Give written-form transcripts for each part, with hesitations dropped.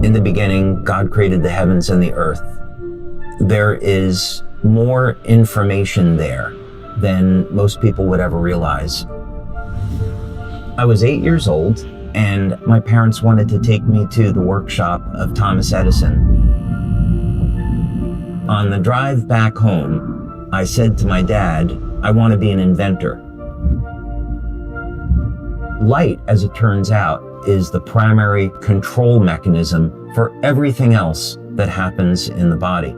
In the beginning, God created the heavens and the earth. There is more information there than most people would ever realize. I was 8 years old, and my parents wanted to take me to the workshop of Thomas Edison. On the drive back home, I said to my dad, I want to be an inventor. Light, as it turns out, is the primary control mechanism for everything else that happens in the body.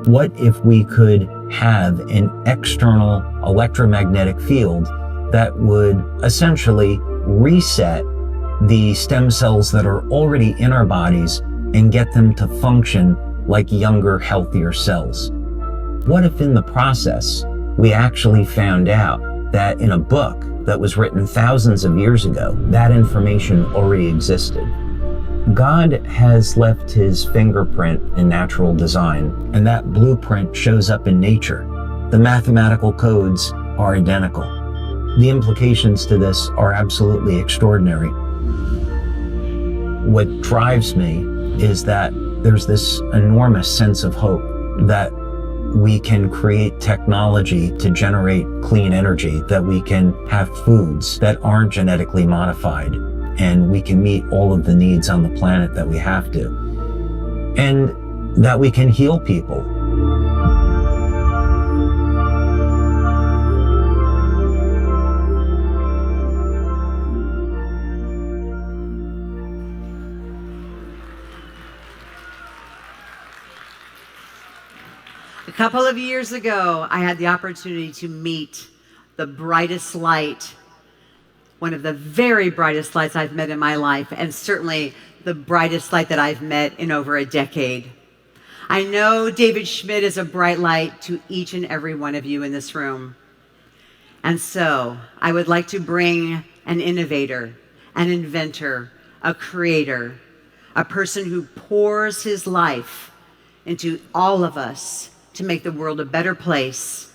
What if we could have an external electromagnetic field that would essentially reset the stem cells that are already in our bodies and get them to function like younger, healthier cells? What if in the process, we actually found out that in a book that was written thousands of years ago, that information already existed? God has left his fingerprint in natural design, and that blueprint shows up in nature. The mathematical codes are identical. The implications to this are absolutely extraordinary. What drives me is that there's this enormous sense of hope that we can create technology to generate clean energy, that we can have foods that aren't genetically modified, and we can meet all of the needs on the planet that we have to, and that we can heal people. A couple of years ago, I had the opportunity to meet the brightest light, one of the very brightest lights I've met in my life, and certainly the brightest light that I've met in over a decade. I know David Schmidt is a bright light to each and every one of you in this room. And so I would like to bring an innovator, an inventor, a creator, a person who pours his life into all of us to make the world a better place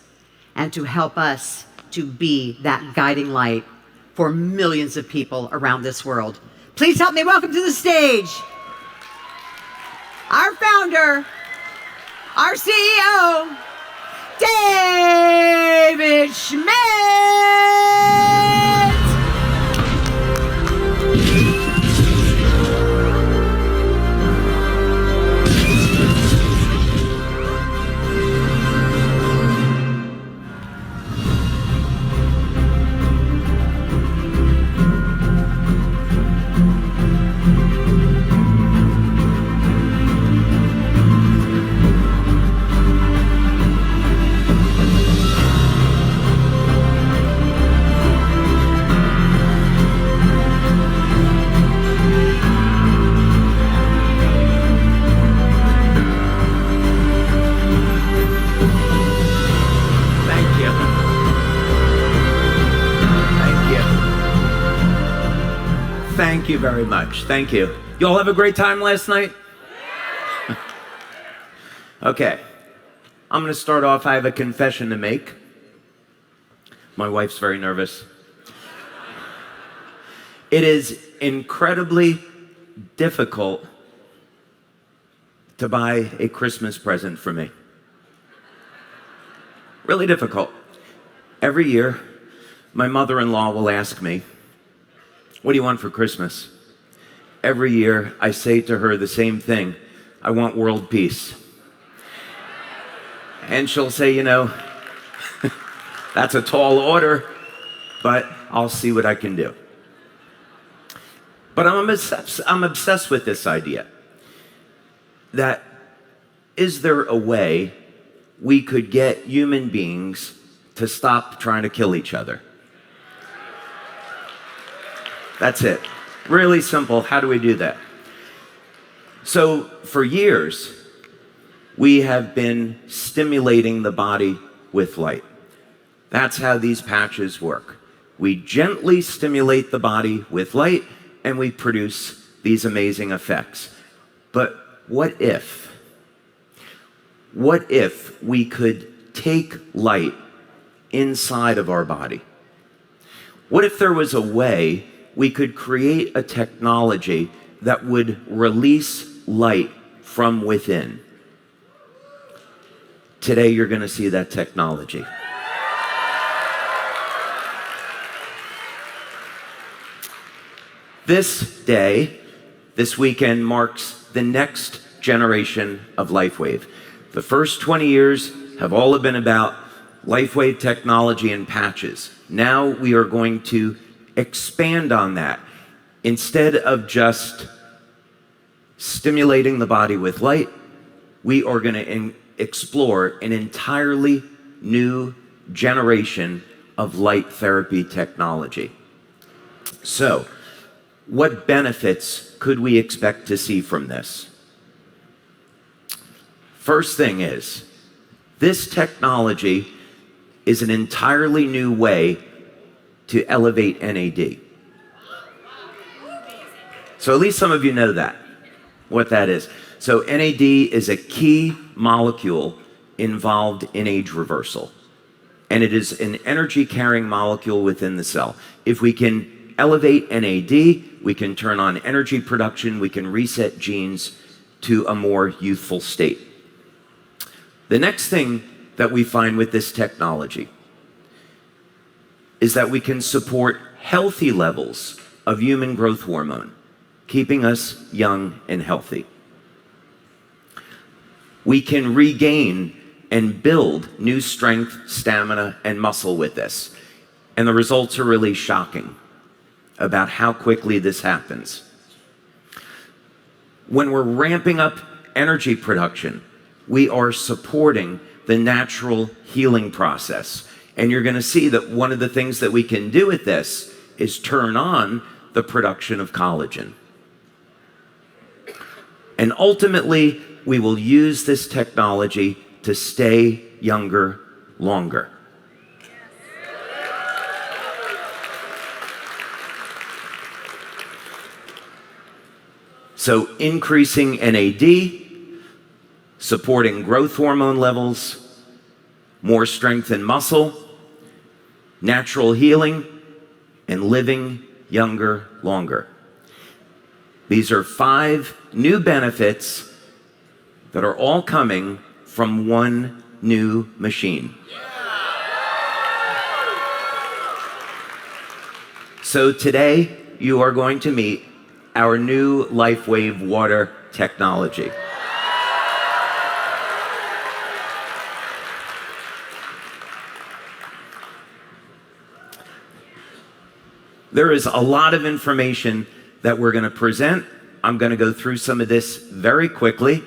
and to help us to be that guiding light for millions of people around this world. Please help me welcome to the stage our founder, our CEO, David Schmidt. Thank you very much. Thank you. You all have a great time last night? Okay. I'm going to start off. I have a confession to make. My wife's very nervous. It is incredibly difficult to buy a Christmas present for me. Really difficult. Every year, my mother-in-law will ask me, "What do you want for Christmas?" Every year, I say to her the same thing: "I want world peace." And she'll say, "You know, that's a tall order, but I'll see what I can do." But I'm obsessed with this idea that is there a way we could get human beings to stop trying to kill each other? That's it. Really simple. How do we do that? So for years, we have been stimulating the body with light. That's how these patches work. We gently stimulate the body with light, and we produce these amazing effects. But what if we could take light inside of our body? What if there was a way we could create a technology that would release light from within. Today, you're going to see that technology. This day, this weekend, marks the next generation of LifeWave. The first 20 years have all been about LifeWave technology and patches. Now we are going to expand on that. Instead of just stimulating the body with light, we are going to explore an entirely new generation of light therapy technology. So, what benefits could we expect to see from this? First thing is, this technology is an entirely new way to elevate NAD. So at least some of you know that, what that is. So NAD is a key molecule involved in age reversal. And it is an energy-carrying molecule within the cell. If we can elevate NAD, we can turn on energy production, we can reset genes to a more youthful state. The next thing that we find with this technology is that we can support healthy levels of human growth hormone, keeping us young and healthy. We can regain and build new strength, stamina, and muscle with this. And the results are really shocking about how quickly this happens. When we're ramping up energy production, we are supporting the natural healing process. And you're going to see that one of the things that we can do with this is turn on the production of collagen. And ultimately, we will use this technology to stay younger longer. So increasing NAD, supporting growth hormone levels, more strength and muscle, natural healing, and living younger longer. These are 5 new benefits that are all coming from one new machine. So today, you are going to meet our new LifeWave water technology. There is a lot of information that we're going to present. I'm going to go through some of this very quickly.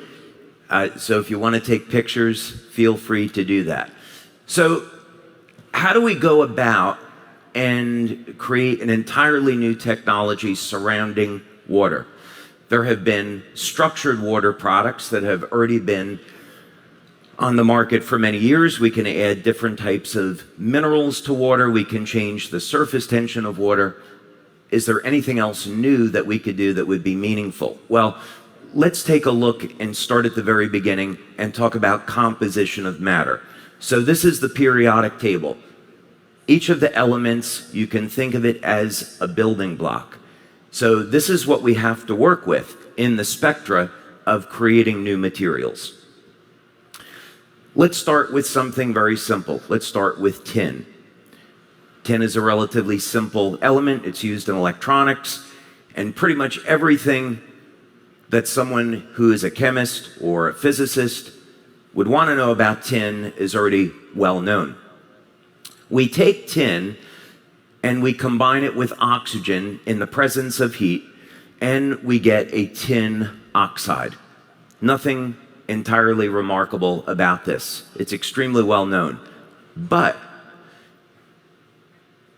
So if you want to take pictures, feel free to do that. So how do we go about and create an entirely new technology surrounding water? There have been structured water products that have already been on the market for many years. We can add different types of minerals to water. We can change the surface tension of water. Is there anything else new that we could do that would be meaningful? Well, let's take a look and start at the very beginning and talk about composition of matter. So this is the periodic table. Each of the elements, you can think of it as a building block. So this is what we have to work with in the spectra of creating new materials. Let's start with something very simple. Let's start with tin. Tin is a relatively simple element. It's used in electronics, and pretty much everything that someone who is a chemist or a physicist would want to know about tin is already well known. We take tin and we combine it with oxygen in the presence of heat, and we get a tin oxide. Nothing entirely remarkable about this. It's extremely well known. But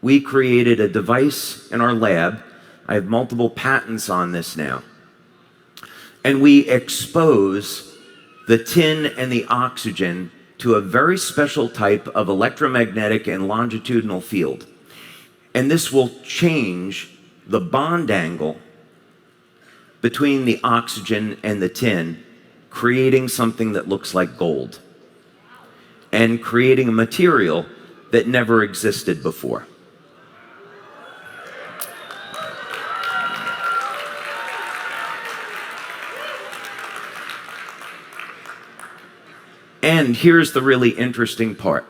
we created a device in our lab. I have multiple patents on this now. And we expose the tin and the oxygen to a very special type of electromagnetic and longitudinal field. And this will change the bond angle between the oxygen and the tin, creating something that looks like gold, and creating a material that never existed before. And here's the really interesting part.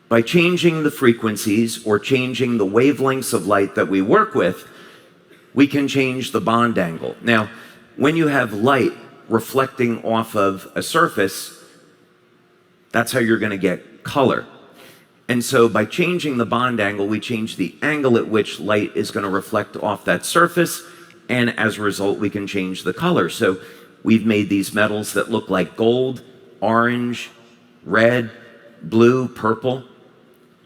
By changing the frequencies or changing the wavelengths of light that we work with, we can change the bond angle. Now, when you have light reflecting off of a surface, that's how you're going to get color. And so by changing the bond angle, we change the angle at which light is going to reflect off that surface, and as a result, we can change the color. So we've made these metals that look like gold, orange, red, blue, purple,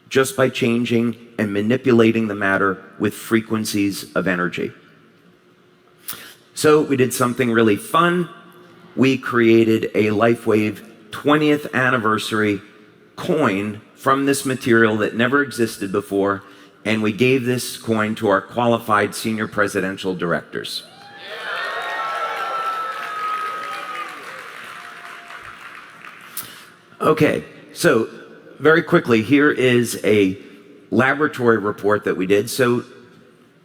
just by changing and manipulating the matter with frequencies of energy. So we did something really fun. We created a LifeWave 20th anniversary coin from this material that never existed before, and we gave this coin to our qualified senior presidential directors. Okay, so very quickly, here is a laboratory report that we did. So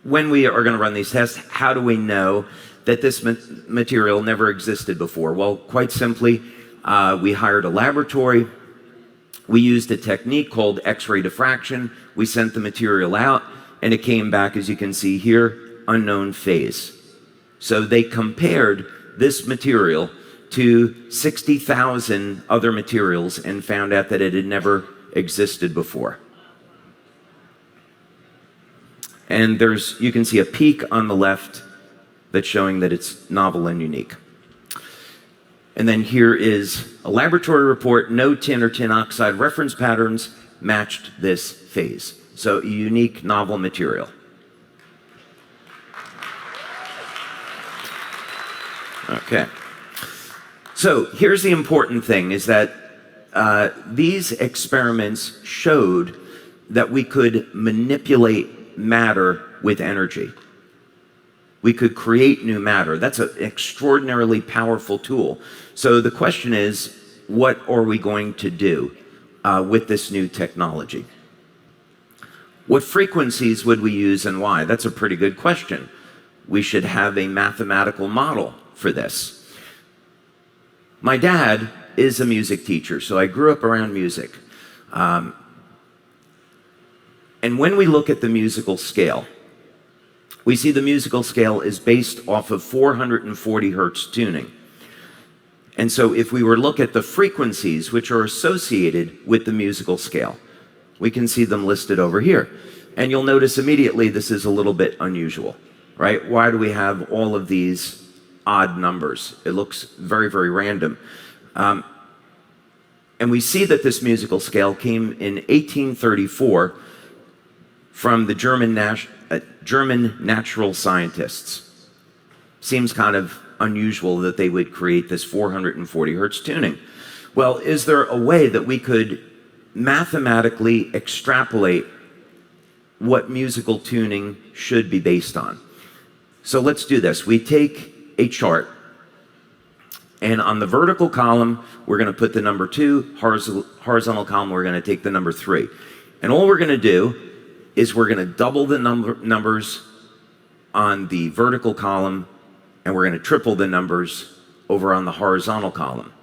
when we are going to run these tests, how do we know that this material never existed before? Well, quite simply, we hired a laboratory. We used a technique called X-ray diffraction. We sent the material out, and it came back, as you can see here, unknown phase. So they compared this material to 60,000 other materials and found out that it had never existed before. And you can see a peak on the left that's showing that it's novel and unique. And then here is a laboratory report. No tin or tin oxide reference patterns matched this phase. So a unique, novel material. Okay. So here's the important thing, is that these experiments showed that we could manipulate matter with energy. We could create new matter. That's an extraordinarily powerful tool. So the question is, what are we going to do with this new technology? What frequencies would we use and why? That's a pretty good question. We should have a mathematical model for this. My dad is a music teacher, so I grew up around music. And when we look at the musical scale, we see the musical scale is based off of 440 hertz tuning. And so if we were to look at the frequencies which are associated with the musical scale, we can see them listed over here. And you'll notice immediately this is a little bit unusual, right? Why do we have all of these odd numbers? It looks very, very random. And we see that this musical scale came in 1834 from the German natural scientists. Seems kind of unusual that they would create this 440 hertz tuning. Well, is there a way that we could mathematically extrapolate what musical tuning should be based on? So let's do this. We take a chart, and on the vertical column, we're going to put the number 2, horizontal column, we're going to take the number 3. And all we're going to do is we're going to double the numbers on the vertical column, and we're going to triple the numbers over on the horizontal column.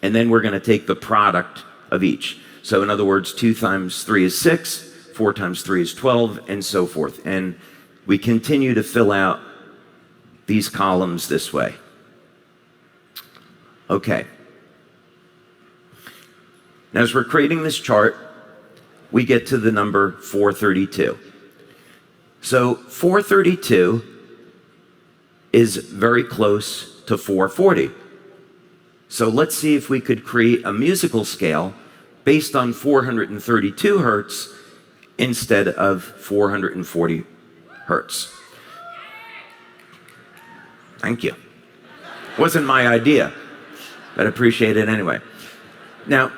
And then we're going to take the product of each. So in other words, 2 times 3 is 6, 4 times 3 is 12, and so forth. And we continue to fill out these columns this way. Okay. Now, as we're creating this chart, we get to the number 432. So 432 is very close to 440. So let's see if we could create a musical scale based on 432 hertz instead of 440 hertz. Thank you. Wasn't my idea, but I appreciate it anyway. Now,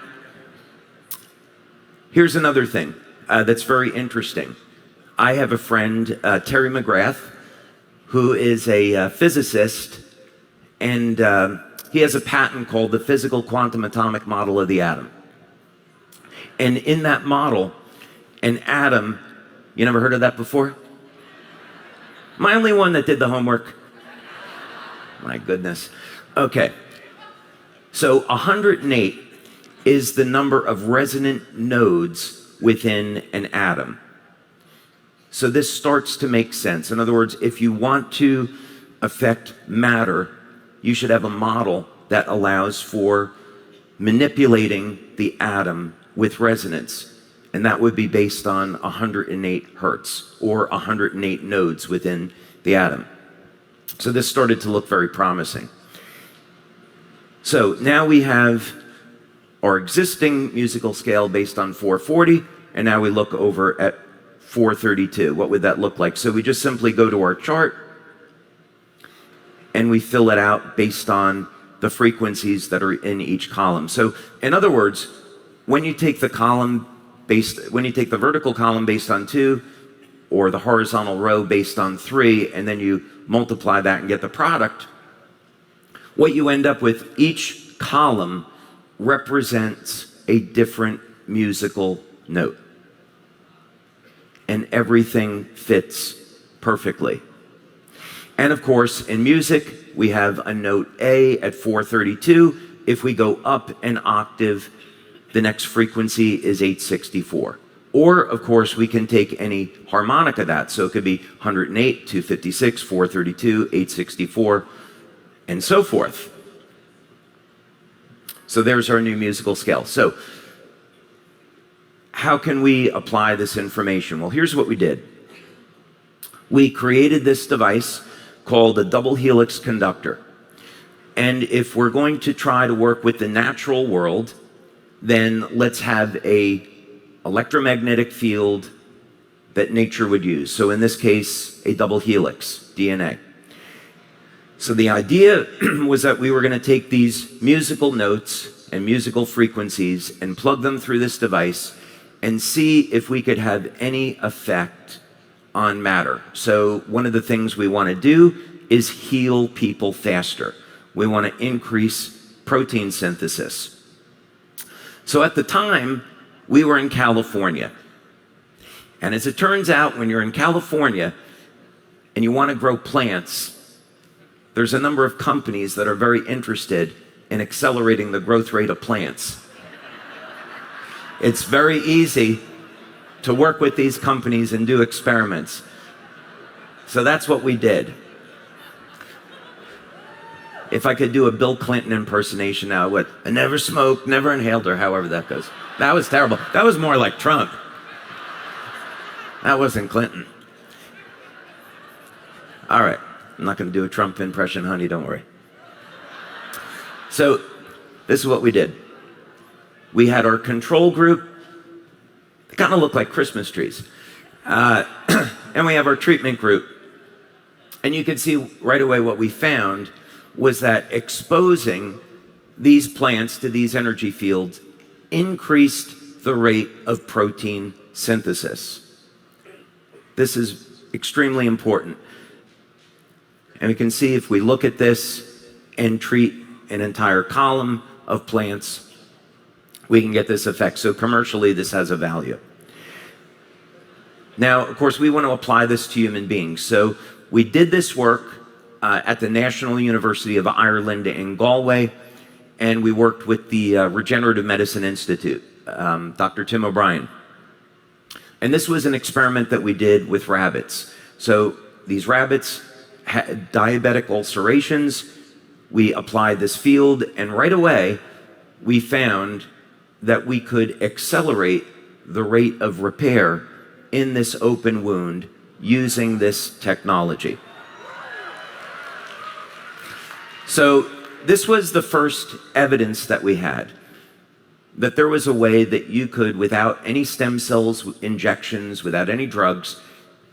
here's another thing that's very interesting. I have a friend, Terry McGrath, who is a physicist, and he has a patent called the Physical Quantum Atomic Model of the Atom. And in that model, an atom, you never heard of that before? Am I the only one that did the homework? My goodness. Okay. So 108 is the number of resonant nodes within an atom. So this starts to make sense. In other words, if you want to affect matter, you should have a model that allows for manipulating the atom with resonance. And that would be based on 108 hertz or 108 nodes within the atom. So this started to look very promising. So now we have our existing musical scale based on 440, and now we look over at 432. What would that look like? So we just simply go to our chart and we fill it out based on the frequencies that are in each column. So in other words, when you take the vertical column based on 2 or the horizontal row based on 3, and then you multiply that and get the product, what you end up with, each column represents a different musical note. And everything fits perfectly. And of course, in music, we have a note A at 432. If we go up an octave, the next frequency is 864. Or, of course, we can take any harmonic of that. So it could be 108, 256, 432, 864, and so forth. So there's our new musical scale. So how can we apply this information? Well, here's what we did. We created this device called a double helix conductor. And if we're going to try to work with the natural world, then let's have an electromagnetic field that nature would use. So in this case, a double helix, DNA. So the idea was that we were going to take these musical notes and musical frequencies and plug them through this device and see if we could have any effect on matter. So one of the things we want to do is heal people faster. We want to increase protein synthesis. So at the time, we were in California. And as it turns out, when you're in California and you want to grow plants, there's a number of companies that are very interested in accelerating the growth rate of plants. It's very easy to work with these companies and do experiments. So that's what we did. If I could do a Bill Clinton impersonation now, I never smoked, never inhaled, or however that goes. That was terrible. That was more like Trump. That wasn't Clinton. All right, I'm not going to do a Trump impression, honey, don't worry. So this is what we did. We had our control group. They kind of look like Christmas trees. And we have our treatment group. And you can see right away what we found was that exposing these plants to these energy fields increased the rate of protein synthesis. This is extremely important. And we can see if we look at this and treat an entire column of plants, we can get this effect. So commercially, this has a value. Now, of course, we want to apply this to human beings. So we did this work at the National University of Ireland in Galway, and we worked with the Regenerative Medicine Institute, Dr. Tim O'Brien. And this was an experiment that we did with rabbits. So these rabbits had diabetic ulcerations. We applied this field, and right away, we found that we could accelerate the rate of repair in this open wound using this technology. So this was the first evidence that we had, that there was a way that you could, without any stem cells injections, without any drugs,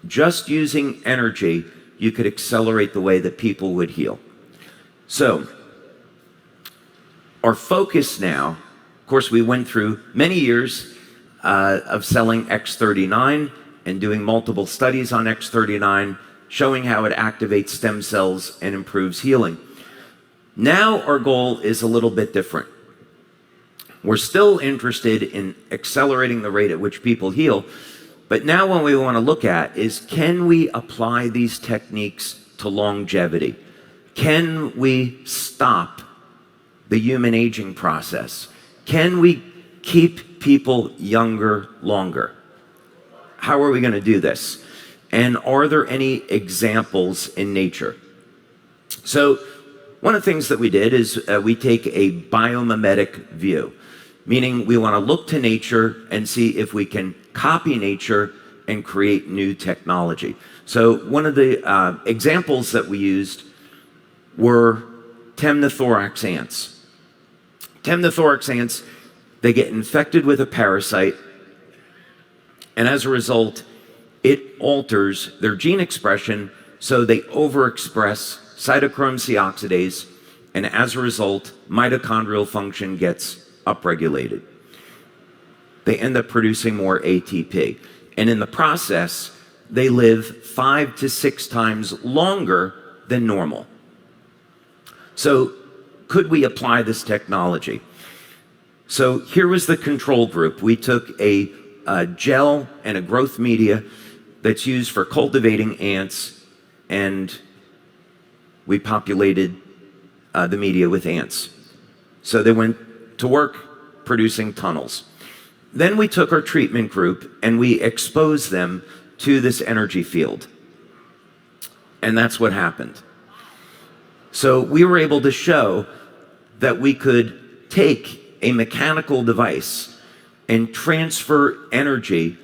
just using energy, you could accelerate the way that people would heal. So our focus now, of course, we went through many years of selling X39 and doing multiple studies on X39, showing how it activates stem cells and improves healing. Now our goal is a little bit different. We're still interested in accelerating the rate at which people heal, but now what we want to look at is, can we apply these techniques to longevity? Can we stop the human aging process. Can we keep people younger longer? How are we going to do this? And are there any examples in nature? So one of the things that we did is we take a biomimetic view, meaning we want to look to nature and see if we can copy nature and create new technology. So one of the examples that we used were temnothorax ants. Temnothorax ants, they get infected with a parasite, and as a result, it alters their gene expression, so they overexpress cytochrome C oxidase, and as a result, mitochondrial function gets upregulated. They end up producing more ATP. And in the process, they live 5 to 6 times longer than normal. So could we apply this technology? So here was the control group. We took a gel and a growth media that's used for cultivating ants, and we populated the media with ants. So they went to work producing tunnels. Then we took our treatment group and we exposed them to this energy field. And that's what happened. So we were able to show that we could take a mechanical device and transfer energy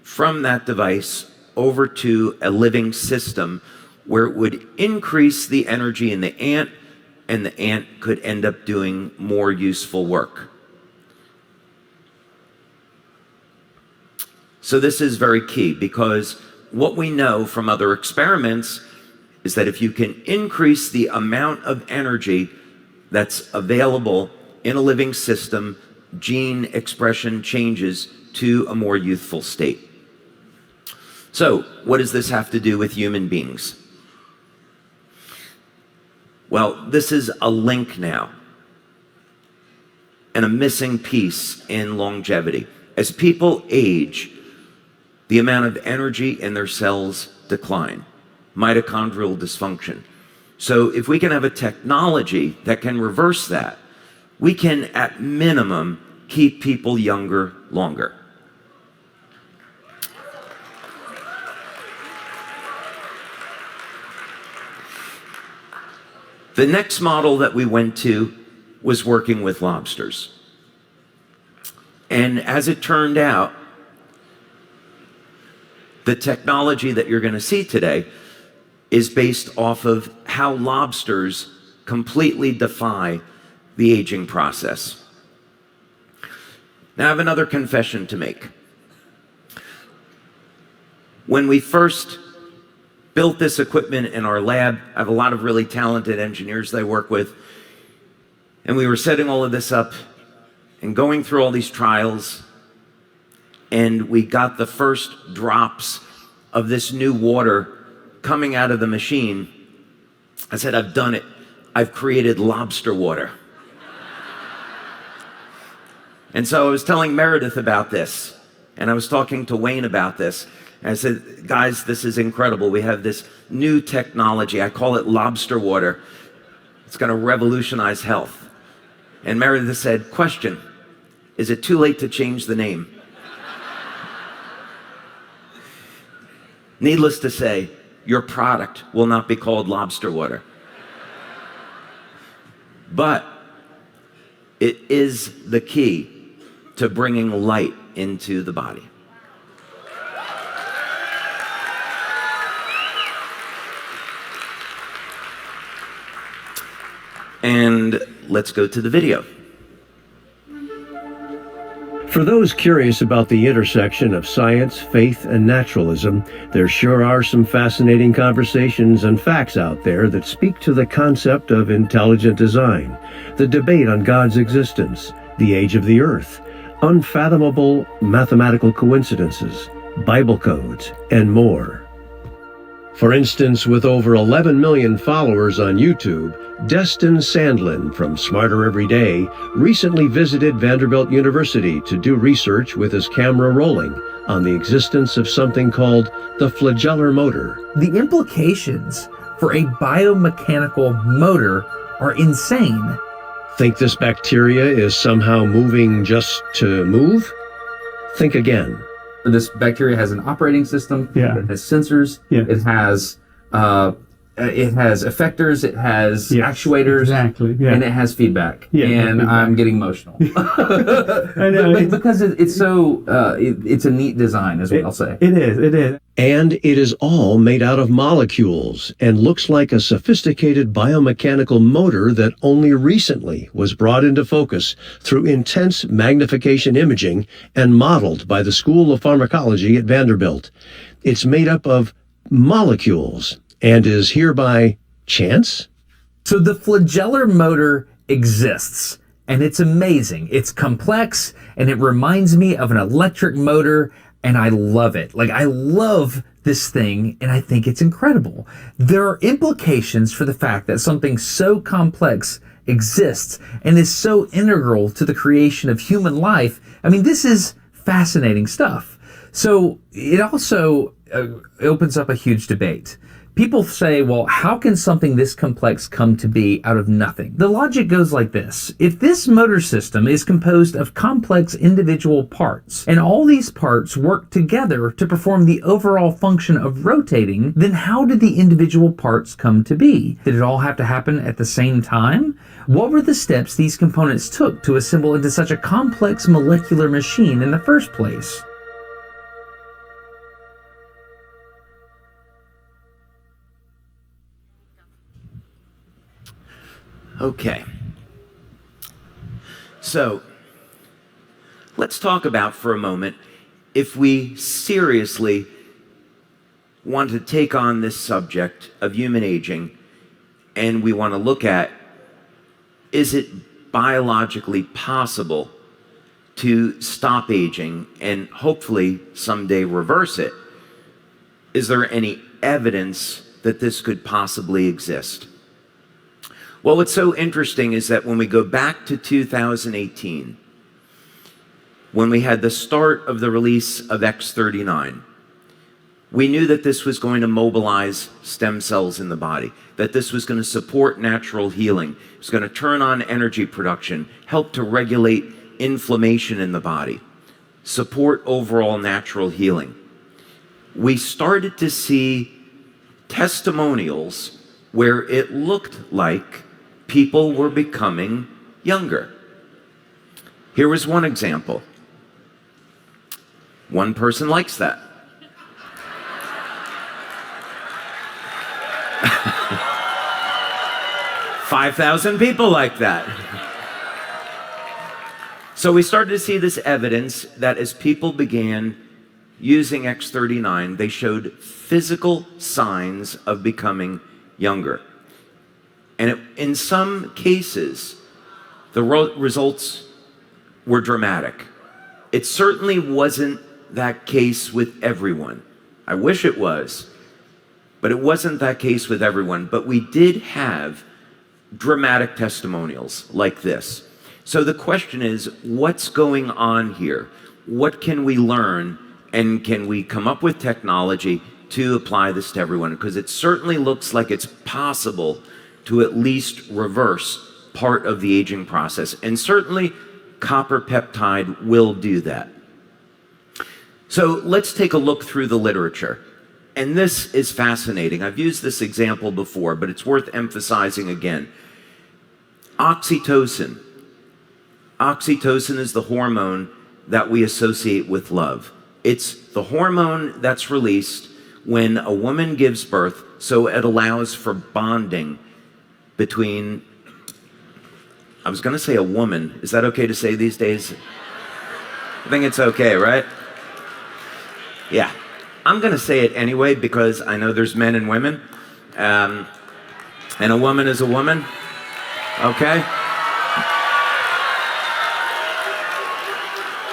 from that device over to a living system where it would increase the energy in the ant, and the ant could end up doing more useful work. So this is very key, because what we know from other experiments is that if you can increase the amount of energy that's available in a living system, gene expression changes to a more youthful state. So what does this have to do with human beings? Well, this is a link now, and a missing piece in longevity. As people age, the amount of energy in their cells decline, mitochondrial dysfunction. So if we can have a technology that can reverse that, we can, at minimum, keep people younger longer. The next model that we went to was working with lobsters. And as it turned out, the technology that you're going to see today is based off of how lobsters completely defy the aging process. Now I have another confession to make. When we first built this equipment in our lab, I have a lot of really talented engineers that I work with, and we were setting all of this up and going through all these trials, and we got the first drops of this new water coming out of the machine. I said, I've done it. I've created lobster water. And so I was telling Meredith about this, and I was talking to Wayne about this. And I said, guys, this is incredible. We have this new technology. I call it lobster water. It's going to revolutionize health. And Meredith said, question, is it too late to change the name? Needless to say, your product will not be called lobster water. But it is the key to bringing light into the body. And let's go to the video. For those curious about the intersection of science, faith, and naturalism, there sure are some fascinating conversations and facts out there that speak to the concept of intelligent design, the debate on God's existence, the age of the earth, unfathomable mathematical coincidences, Bible codes, and more. For instance, with over 11 million followers on YouTube, Destin Sandlin from Smarter Every Day recently visited Vanderbilt University to do research with his camera rolling on the existence of something called the flagellar motor. The implications for a biomechanical motor are insane. Think this bacteria is somehow moving just to move? Think again. This bacteria has an operating system. Yeah. It has sensors. Yeah. It has effectors. It has actuators. Exactly. Yeah. And it has feedback. Yeah, And feedback. I'm getting emotional. I know. Because it's so it's a neat design, is what I'll say. It is. It is. And it is all made out of molecules and looks like a sophisticated biomechanical motor that only recently was brought into focus through intense magnification imaging and modeled by the School of Pharmacology at Vanderbilt. It's made up of molecules and is hereby chance? So the flagellar motor exists, and it's amazing. It's complex, and it reminds me of an electric motor, and I love it. Like, I love this thing, and I think it's incredible. There are implications for the fact that something so complex exists and is so integral to the creation of human life. I mean, this is fascinating stuff. So it also opens up a huge debate. People say, well, how can something this complex come to be out of nothing? The logic goes like this. If this motor system is composed of complex individual parts, and all these parts work together to perform the overall function of rotating, then how did the individual parts come to be? Did it all have to happen at the same time? What were the steps these components took to assemble into such a complex molecular machine in the first place? Okay. So, let's talk about for a moment if we seriously want to take on this subject of human aging and we want to look at, is it biologically possible to stop aging and hopefully someday reverse it? Is there any evidence that this could possibly exist? Well, what's so interesting is that when we go back to 2018, when we had the start of the release of X39, we knew that this was going to mobilize stem cells in the body, that this was going to support natural healing, it was going to turn on energy production, help to regulate inflammation in the body, support overall natural healing. We started to see testimonials where it looked like people were becoming younger. Here was one example. One person likes that. $5,000 people like that. So we started to see this evidence that as people began using X39, they showed physical signs of becoming younger. And in some cases, the results were dramatic. It certainly wasn't that case with everyone. I wish it was, but it wasn't that case with everyone. But we did have dramatic testimonials like this. So the question is, what's going on here? What can we learn, and can we come up with technology to apply this to everyone? Because it certainly looks like it's possible to at least reverse part of the aging process. And certainly copper peptide will do that. So let's take a look through the literature. And this is fascinating. I've used this example before, but it's worth emphasizing again. Oxytocin. Oxytocin is the hormone that we associate with love. It's the hormone that's released when a woman gives birth, so it allows for bonding between, I was going to say a woman. Is that okay to say these days? I think it's okay, right? Yeah. I'm going to say it anyway because I know there's men and women. And a woman is a woman. Okay?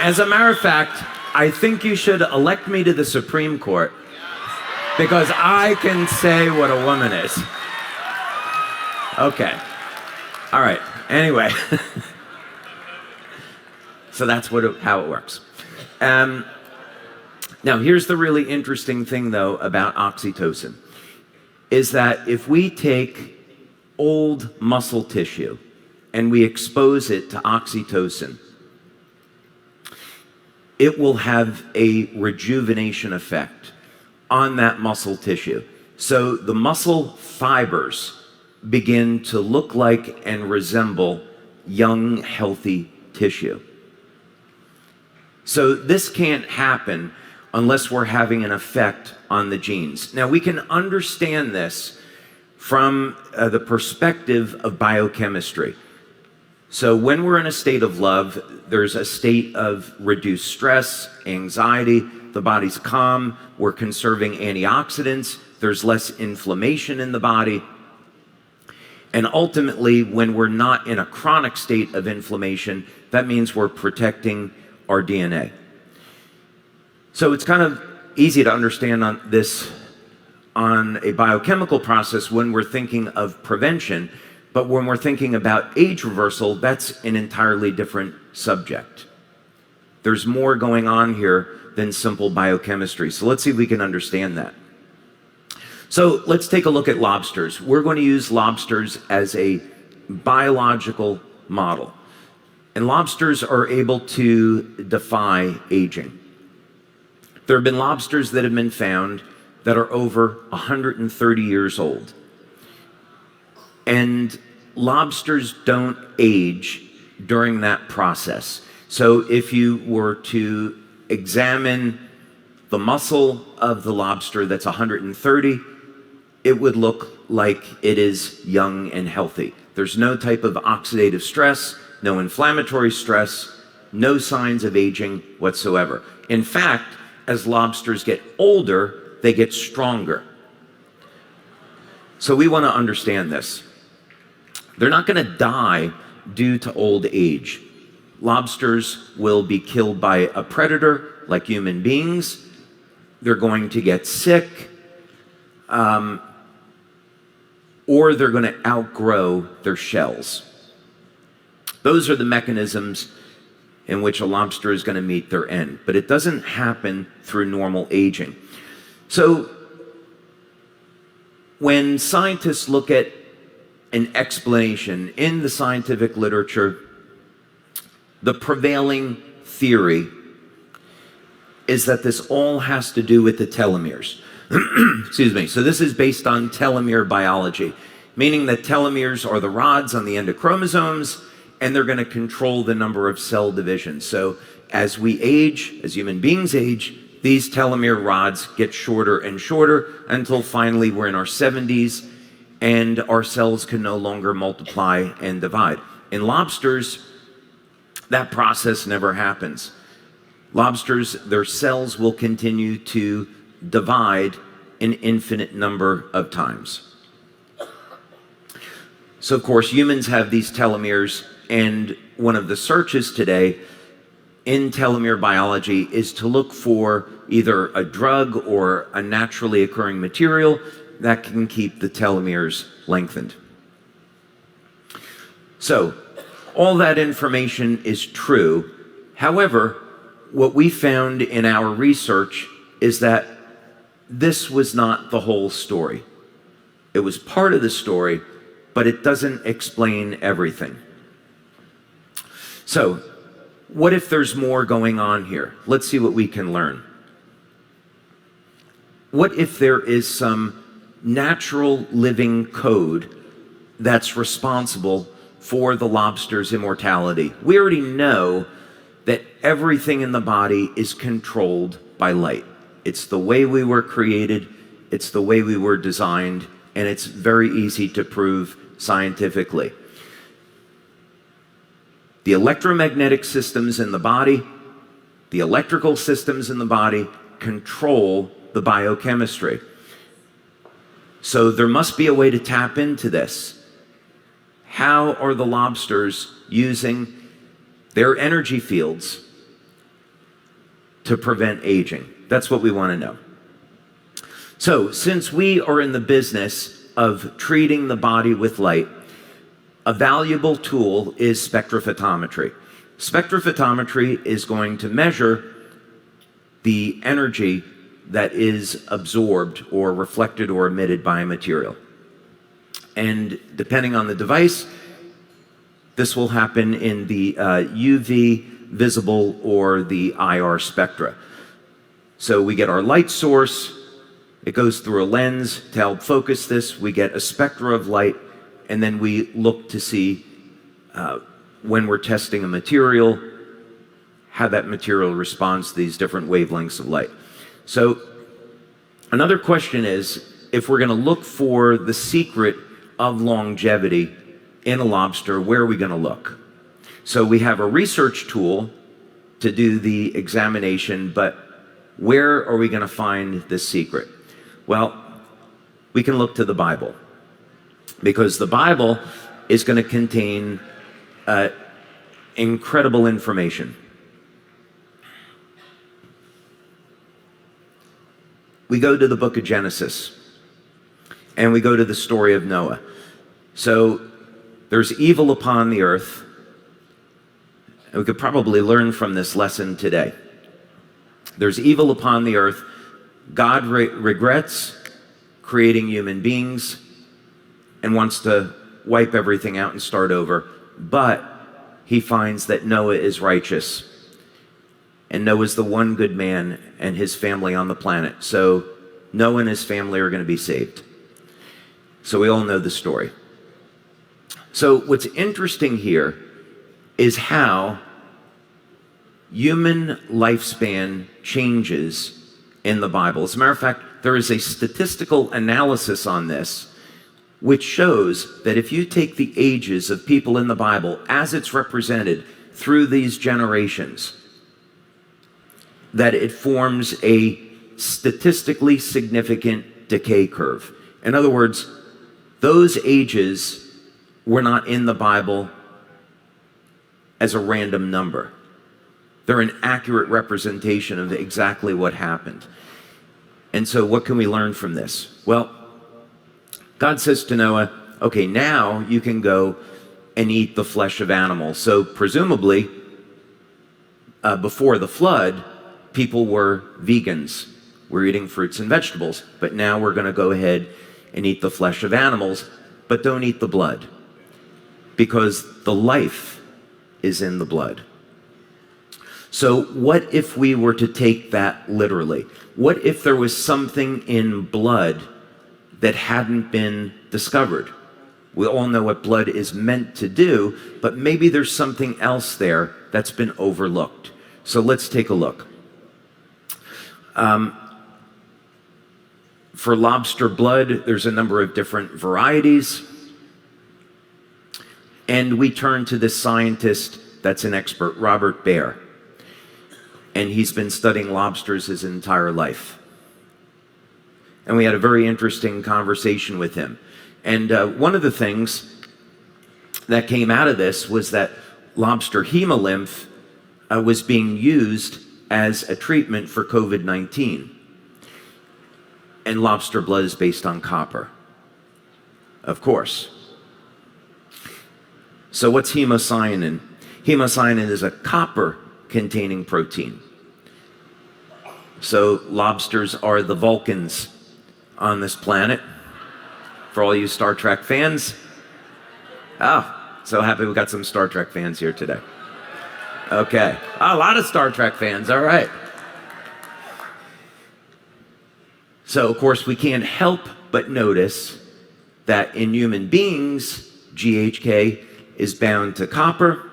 As a matter of fact, I think you should elect me to the Supreme Court because I can say what a woman is. Okay. All right. Anyway. So that's how it works. Now, here's the really interesting thing, though, about oxytocin, is that if we take old muscle tissue and we expose it to oxytocin, it will have a rejuvenation effect on that muscle tissue. So the muscle fibers begin to look like and resemble young, healthy tissue. So this can't happen unless we're having an effect on the genes. Now, we can understand this from the perspective of biochemistry. So when we're in a state of love, there's a state of reduced stress, anxiety, the body's calm, we're conserving antioxidants, there's less inflammation in the body. And ultimately, when we're not in a chronic state of inflammation, that means we're protecting our DNA. So it's kind of easy to understand on this on a biochemical process when we're thinking of prevention, but when we're thinking about age reversal, that's an entirely different subject. There's more going on here than simple biochemistry. So let's see if we can understand that. So let's take a look at lobsters. We're going to use lobsters as a biological model. And lobsters are able to defy aging. There have been lobsters that have been found that are over 130 years old. And lobsters don't age during that process. So if you were to examine the muscle of the lobster that's 130, it would look like it is young and healthy. There's no type of oxidative stress, no inflammatory stress, no signs of aging whatsoever. In fact, as lobsters get older, they get stronger. So we want to understand this. They're not going to die due to old age. Lobsters will be killed by a predator like human beings. They're going to get sick, or they're going to outgrow their shells. Those are the mechanisms in which a lobster is going to meet their end, but it doesn't happen through normal aging. So when scientists look at an explanation in the scientific literature, the prevailing theory is that this all has to do with the telomeres. Excuse me. So this is based on telomere biology, meaning that telomeres are the rods on the end of chromosomes, and they're going to control the number of cell divisions. So as we age, as human beings age, these telomere rods get shorter and shorter until finally we're in our 70s and our cells can no longer multiply and divide. In lobsters, that process never happens. Lobsters, their cells will continue to divide an infinite number of times. So of course, humans have these telomeres, and one of the searches today in telomere biology is to look for either a drug or a naturally occurring material that can keep the telomeres lengthened. So, all that information is true. However, what we found in our research is that this was not the whole story. It was part of the story, but it doesn't explain everything. So, what if there's more going on here? Let's see what we can learn. What if there is some natural living code that's responsible for the lobster's immortality? We already know that everything in the body is controlled by light. It's the way we were created, it's the way we were designed, and it's very easy to prove scientifically. The electromagnetic systems in the body, the electrical systems in the body control the biochemistry. So there must be a way to tap into this. How are the lobsters using their energy fields to prevent aging? That's what we want to know. So since we are in the business of treating the body with light, a valuable tool is spectrophotometry. Spectrophotometry is going to measure the energy that is absorbed or reflected or emitted by a material. And depending on the device, this will happen in the UV, visible, or the IR spectra. So we get our light source, it goes through a lens to help focus this, we get a spectra of light, and then we look to see when we're testing a material, how that material responds to these different wavelengths of light. So another question is, if we're going to look for the secret of longevity in a lobster, where are we going to look? So we have a research tool to do the examination, but where are we going to find this secret? Well, we can look to the Bible, because the Bible is going to contain incredible information. We go to the book of Genesis, and we go to the story of Noah. So there's evil upon the earth, and we could probably learn from this lesson today. There's evil upon the earth. God regrets creating human beings and wants to wipe everything out and start over, but he finds that Noah is righteous, and Noah's the one good man and his family on the planet. So Noah and his family are going to be saved. So we all know the story. So what's interesting here is how human lifespan changes in the Bible. As a matter of fact, there is a statistical analysis on this, which shows that if you take the ages of people in the Bible as it's represented through these generations, that it forms a statistically significant decay curve. In other words, those ages were not in the Bible as a random number. They're an accurate representation of exactly what happened. And so what can we learn from this? Well, God says to Noah, okay, now you can go and eat the flesh of animals. So presumably, before the flood, people were vegans. We're eating fruits and vegetables. But now we're going to go ahead and eat the flesh of animals, but don't eat the blood, because the life is in the blood. So what if we were to take that literally? What if there was something in blood that hadn't been discovered? We all know what blood is meant to do, but maybe there's something else there that's been overlooked. So let's take a look. For lobster blood, there's a number of different varieties. And we turn to this scientist that's an expert, Robert Baer. And he's been studying lobsters his entire life. And we had a very interesting conversation with him. And one of the things that came out of this was that lobster hemolymph was being used as a treatment for COVID-19. And lobster blood is based on copper, of course. So what's hemocyanin? Hemocyanin is a copper-containing protein. So lobsters are the Vulcans on this planet. For all you Star Trek fans. Oh, so happy we got some Star Trek fans here today. Okay, a lot of Star Trek fans, all right. So, of course, we can't help but notice that in human beings, GHK is bound to copper,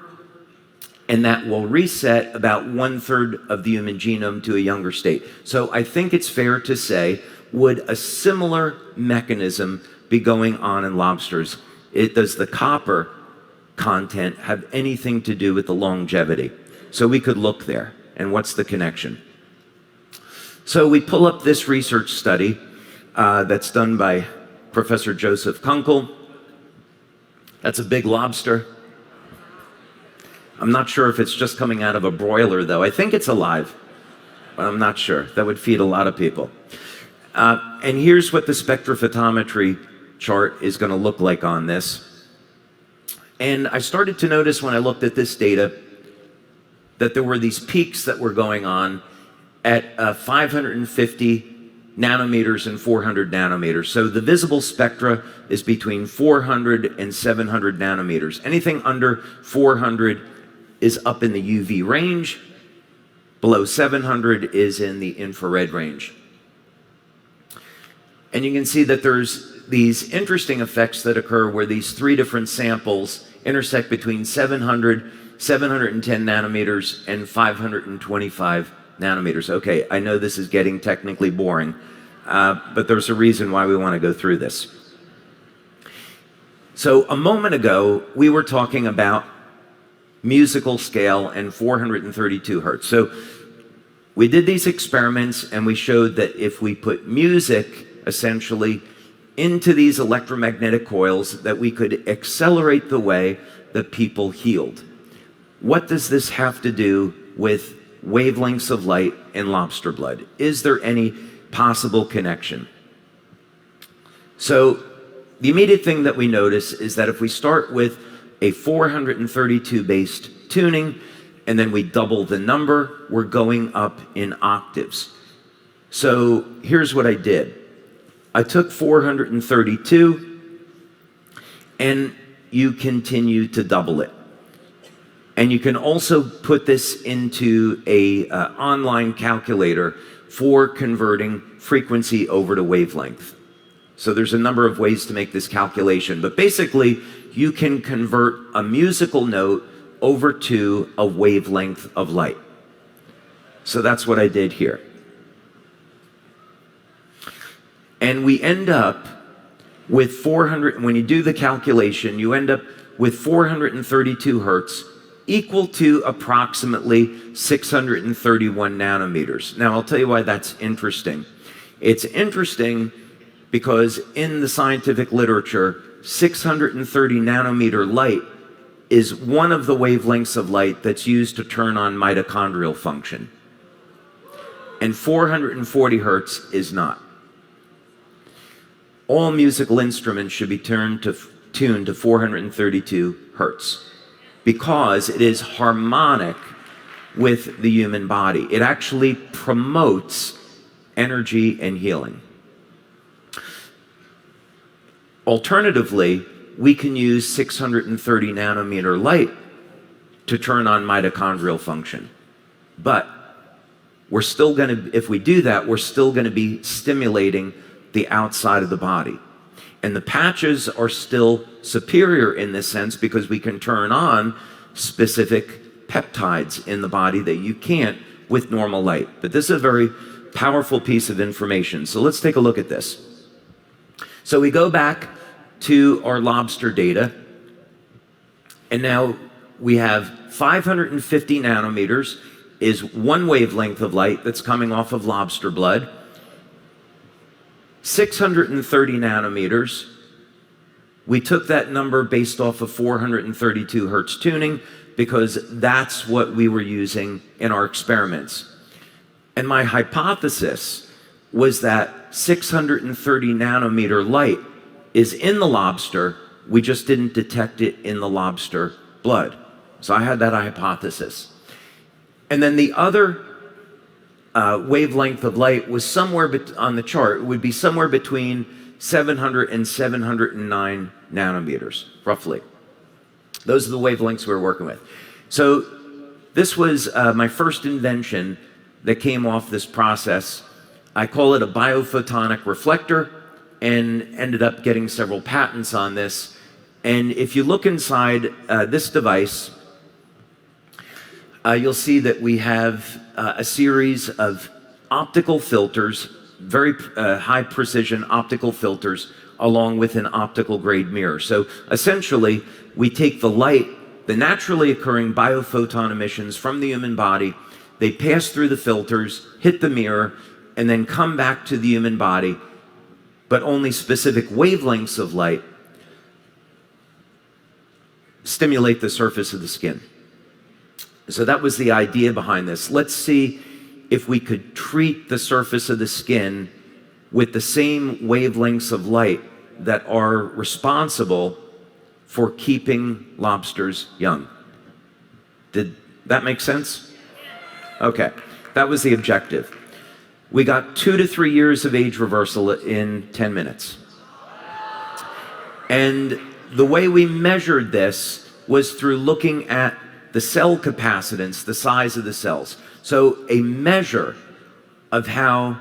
and that will reset about 1/3 of the human genome to a younger state. So I think it's fair to say, would a similar mechanism be going on in lobsters? Does the copper content have anything to do with the longevity? So we could look there. And what's the connection? So we pull up this research study that's done by Professor Joseph Kunkel. That's a big lobster. I'm not sure if it's just coming out of a broiler, though. I think it's alive, but I'm not sure. That would feed a lot of people. And here's what the spectrophotometry chart is going to look like on this. And I started to notice when I looked at this data that there were these peaks that were going on at 550 nanometers and 400 nanometers. So the visible spectra is between 400 and 700 nanometers. Anything under 400 is up in the UV range. Below 700 is in the infrared range. And you can see that there's these interesting effects that occur where these three different samples intersect between 700, 710 nanometers, and 525 nanometers. Okay, I know this is getting technically boring, but there's a reason why we want to go through this. So a moment ago, we were talking about musical scale and 432 hertz. So we did these experiments and we showed that if we put music essentially into these electromagnetic coils, that we could accelerate the way that people healed. What does this have to do with wavelengths of light and lobster blood? Is there any possible connection? So the immediate thing that we notice is that if we start with a 432 based tuning and then we double the number, we're going up in octaves. So here's what I did. I took 432 and you continue to double it. And you can also put this into a online calculator for converting frequency over to wavelength. So there's a number of ways to make this calculation, but basically you can convert a musical note over to a wavelength of light. So that's what I did here. And we end up with 400, when you do the calculation, you end up with 432 hertz equal to approximately 631 nanometers. Now, I'll tell you why that's interesting. It's interesting because in the scientific literature, 630 nanometer light is one of the wavelengths of light that's used to turn on mitochondrial function. And 440 hertz is not. All musical instruments should be tuned to 432 hertz because it is harmonic with the human body. It actually promotes energy and healing. Alternatively, we can use 630 nanometer light to turn on mitochondrial function. But we're still going to, if we do that, we're still going to be stimulating the outside of the body. And the patches are still superior in this sense because we can turn on specific peptides in the body that you can't with normal light. But this is a very powerful piece of information. So let's take a look at this. So we go back to our lobster data, and now we have 550 nanometers is one wavelength of light that's coming off of lobster blood. 630 nanometers, we took that number based off of 432 hertz tuning because that's what we were using in our experiments. And my hypothesis was that 630 nanometer light is in the lobster, we just didn't detect it in the lobster blood. So I had that hypothesis. And then the other wavelength of light was somewhere on the chart, it would be somewhere between 700 and 709 nanometers, roughly. Those are the wavelengths we were working with. So this was my first invention that came off this process. I call it a biophotonic reflector and ended up getting several patents on this. And if you look inside this device, you'll see that we have a series of optical filters, very high precision optical filters, along with an optical grade mirror. So essentially, we take the light, the naturally occurring biophoton emissions from the human body, they pass through the filters, hit the mirror, and then come back to the human body, but only specific wavelengths of light stimulate the surface of the skin. So that was the idea behind this. Let's see if we could treat the surface of the skin with the same wavelengths of light that are responsible for keeping lobsters young. Did that make sense? Okay, that was the objective. We got 2 to 3 years of age reversal in 10 minutes. And the way we measured this was through looking at the cell capacitance, the size of the cells. So a measure of how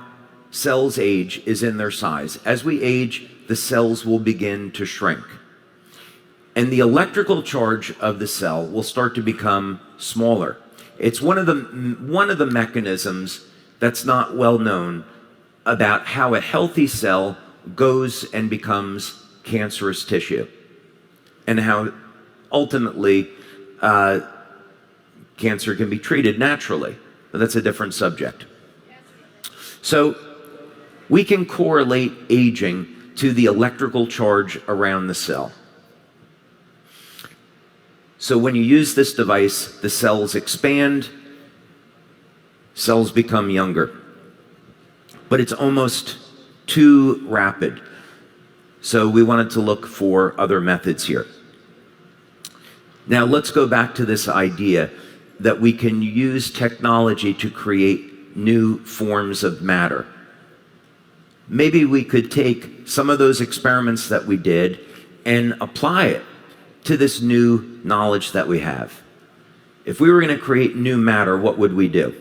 cells age is in their size. As we age, the cells will begin to shrink. And the electrical charge of the cell will start to become smaller. It's one of the mechanisms that's not well known about how a healthy cell goes and becomes cancerous tissue, and how ultimately cancer can be treated naturally. But that's a different subject. So we can correlate aging to the electrical charge around the cell. So when you use this device, the cells expand, cells become younger. But it's almost too rapid. So we wanted to look for other methods here. Now let's go back to this idea that we can use technology to create new forms of matter. Maybe we could take some of those experiments that we did and apply it to this new knowledge that we have. If we were going to create new matter, what would we do?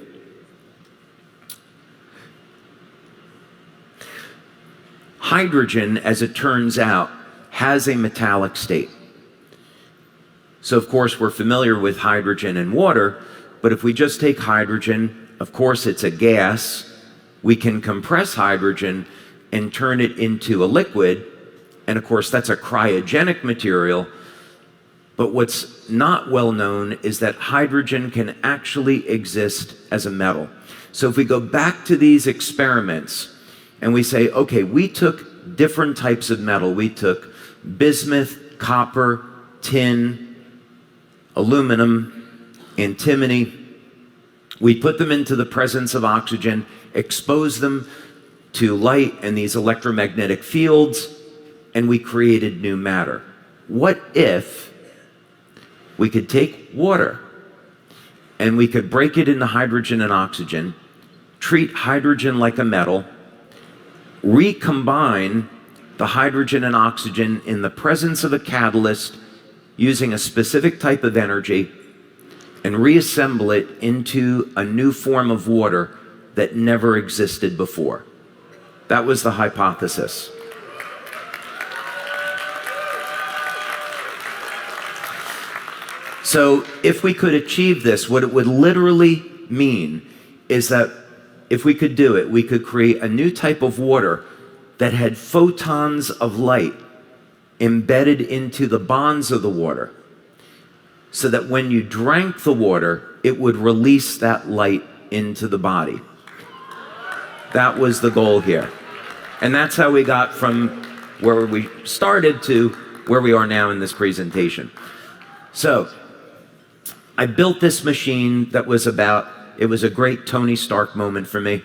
Hydrogen, as it turns out, has a metallic state. So of course we're familiar with hydrogen and water, but if we just take hydrogen, of course it's a gas, we can compress hydrogen and turn it into a liquid, and of course that's a cryogenic material. But what's not well known is that hydrogen can actually exist as a metal. So if we go back to these experiments and we say, okay, we took different types of metal. We took bismuth, copper, tin, aluminum, antimony. We put them into the presence of oxygen, exposed them to light and these electromagnetic fields, and we created new matter. What if we could take water and we could break it into hydrogen and oxygen, treat hydrogen like a metal, recombine the hydrogen and oxygen in the presence of a catalyst using a specific type of energy, and reassemble it into a new form of water that never existed before? That was the hypothesis. So if we could achieve this, what it would literally mean is that if we could do it, we could create a new type of water that had photons of light embedded into the bonds of the water, so that when you drank the water, it would release that light into the body. That was the goal here. And that's how we got from where we started to where we are now in this presentation. So I built this machine that was it was a great Tony Stark moment for me.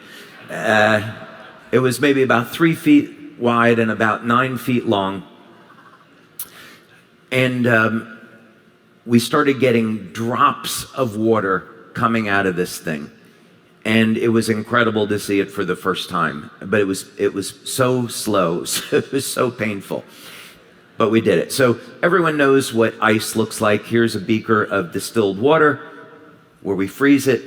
It was maybe about 3 feet wide and about 9 feet long. And we started getting drops of water coming out of this thing. And it was incredible to see it for the first time. But it was so slow, it was so painful. But we did it. So everyone knows what ice looks like. Here's a beaker of distilled water where we freeze it.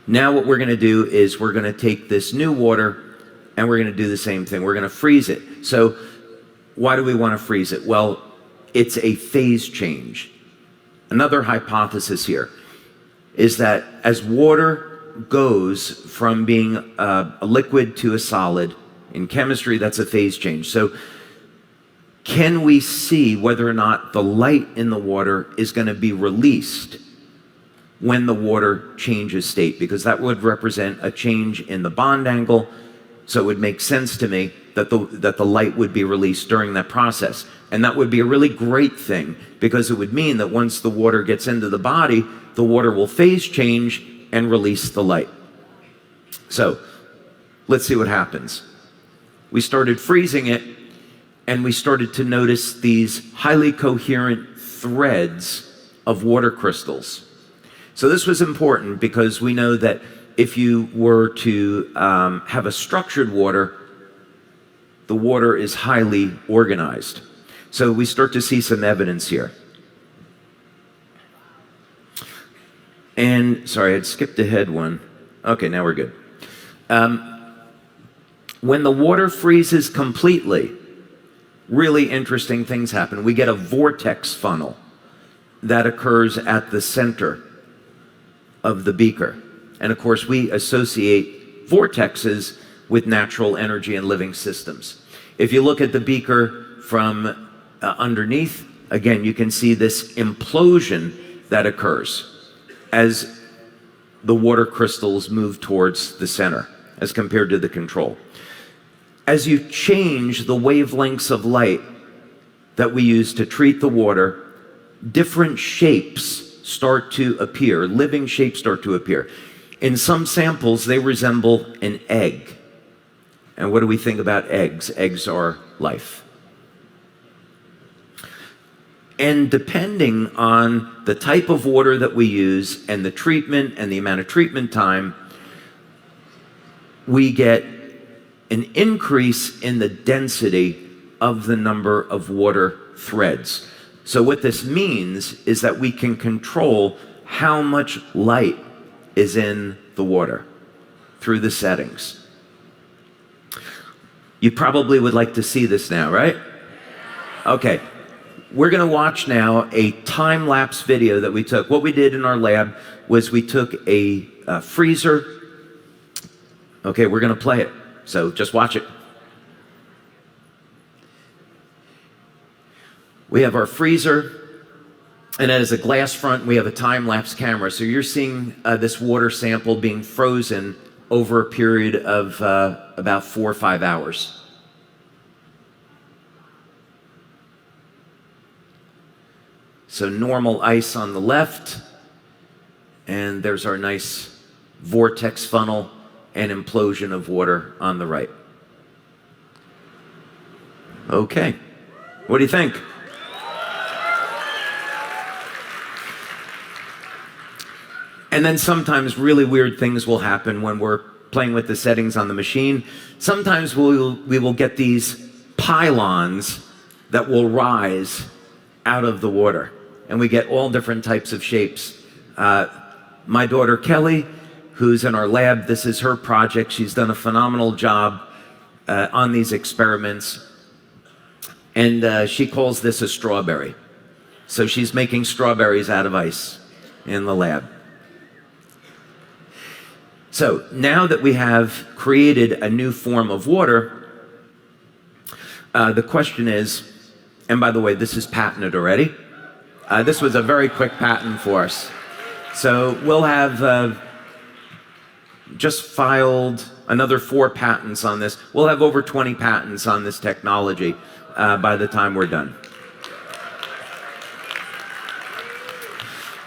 Now what we're going to do is we're going to take this new water and we're going to do the same thing. We're going to freeze it. So why do we want to freeze it? Well, it's a phase change. Another hypothesis here is that as water goes from being a liquid to a solid, in chemistry that's a phase change. So can we see whether or not the light in the water is going to be released when the water changes state? Because that would represent a change in the bond angle. So it would make sense to me that the light would be released during that process. And that would be a really great thing, because it would mean that once the water gets into the body, the water will phase change and release the light. So let's see what happens. We started freezing it, and we started to notice these highly coherent threads of water crystals. So this was important because we know that if you were to have a structured water, the water is highly organized. So we start to see some evidence here. And sorry, I'd skipped ahead one. Okay, now we're good. When the water freezes completely, really interesting things happen. We get a vortex funnel that occurs at the center of the beaker. And of course, we associate vortexes with natural energy and living systems. If you look at the beaker from underneath, again, you can see this implosion that occurs as the water crystals move towards the center as compared to the control. As you change the wavelengths of light that we use to treat the water, different shapes start to appear, living shapes start to appear. In some samples, they resemble an egg. And what do we think about eggs? Eggs are life. And depending on the type of water that we use and the treatment and the amount of treatment time, we get an increase in the density of the number of water threads. So what this means is that we can control how much light is in the water through the settings. You probably would like to see this now, right? Okay. We're going to watch now a time-lapse video that we took. What we did in our lab was we took a freezer. Okay, we're going to play it. So just watch it. We have our freezer, and it has a glass front. We have a time-lapse camera. So you're seeing this water sample being frozen over a period of about 4 or 5 hours. So normal ice on the left, and there's our nice vortex funnel and implosion of water on the right. Okay, what do you think? And then sometimes really weird things will happen when we're playing with the settings on the machine. Sometimes we will get these pylons that will rise out of the water. And we get all different types of shapes. My daughter Kelly, who's in our lab, this is her project. She's done a phenomenal job on these experiments. And she calls this a strawberry. So she's making strawberries out of ice in the lab. So now that we have created a new form of water, the question is, and by the way, this is patented already. This was a very quick patent for us. So we'll have just filed another 4 patents on this. We'll have over 20 patents on this technology by the time we're done.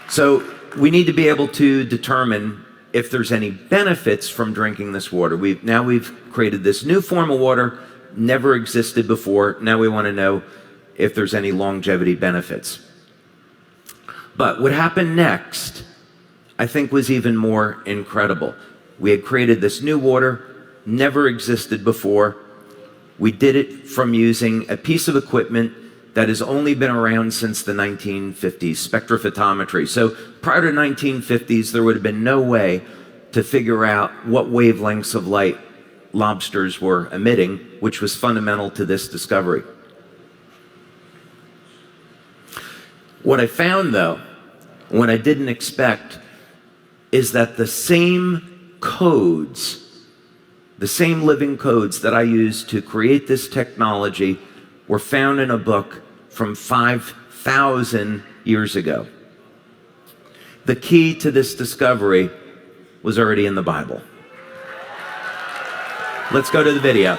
So we need to be able to determine if there's any benefits from drinking this water. We've created this new form of water, never existed before. Now we want to know if there's any longevity benefits. But what happened next, I think, was even more incredible. We had created this new water, never existed before. We did it from using a piece of equipment that has only been around since the 1950s, spectrophotometry. So prior to 1950s, there would have been no way to figure out what wavelengths of light lobsters were emitting, which was fundamental to this discovery. What I found, though, what I didn't expect, is that the same codes, the same living codes that I used to create this technology were found in a book from 5,000 years ago. The key to this discovery was already in the Bible. Let's go to the video.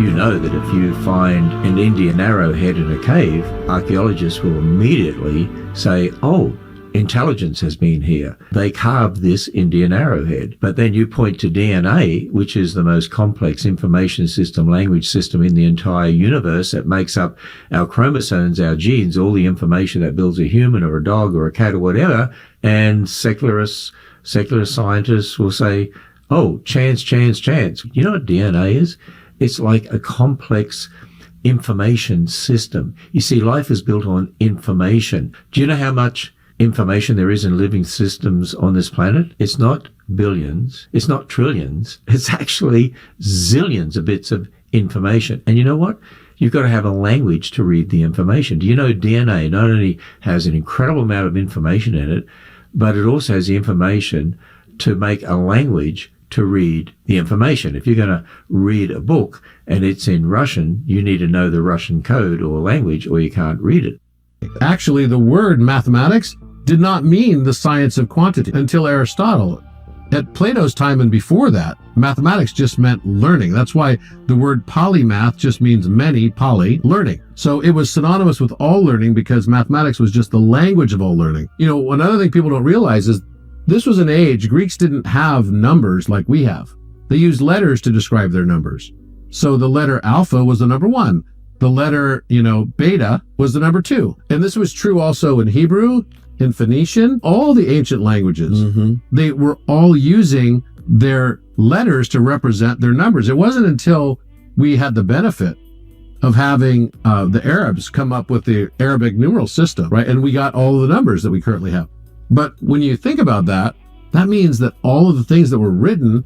You know that if you find an Indian arrowhead in a cave, archaeologists will immediately say, oh, intelligence has been here. They carved this Indian arrowhead. But then you point to DNA, which is the most complex information system, language system in the entire universe that makes up our chromosomes, our genes, all the information that builds a human or a dog or a cat or whatever. And secular scientists will say, oh, chance. You know what DNA is? It's like a complex information system. You see, life is built on information. Do you know how much information there is in living systems on this planet? It's not billions. It's not trillions. It's actually zillions of bits of information. And you know what? You've got to have a language to read the information. Do you know DNA not only has an incredible amount of information in it, but it also has the information to make a language to read the information. If you're going to read a book and it's in Russian, you need to know the Russian code or language or you can't read it. Actually, the word mathematics did not mean the science of quantity until Aristotle. At Plato's time and before that, mathematics just meant learning. That's why the word polymath just means many, poly, learning. So it was synonymous with all learning because mathematics was just the language of all learning. You know, another thing people don't realize is this was an age, Greeks didn't have numbers like we have. They used letters to describe their numbers. So the letter alpha was the number 1. The letter, beta was the number 2. And this was true also in Hebrew, in Phoenician, all the ancient languages. Mm-hmm. They were all using their letters to represent their numbers. It wasn't until we had the benefit of having the Arabs come up with the Arabic numeral system, right? And we got all of the numbers that we currently have. But when you think about that, that means that all of the things that were written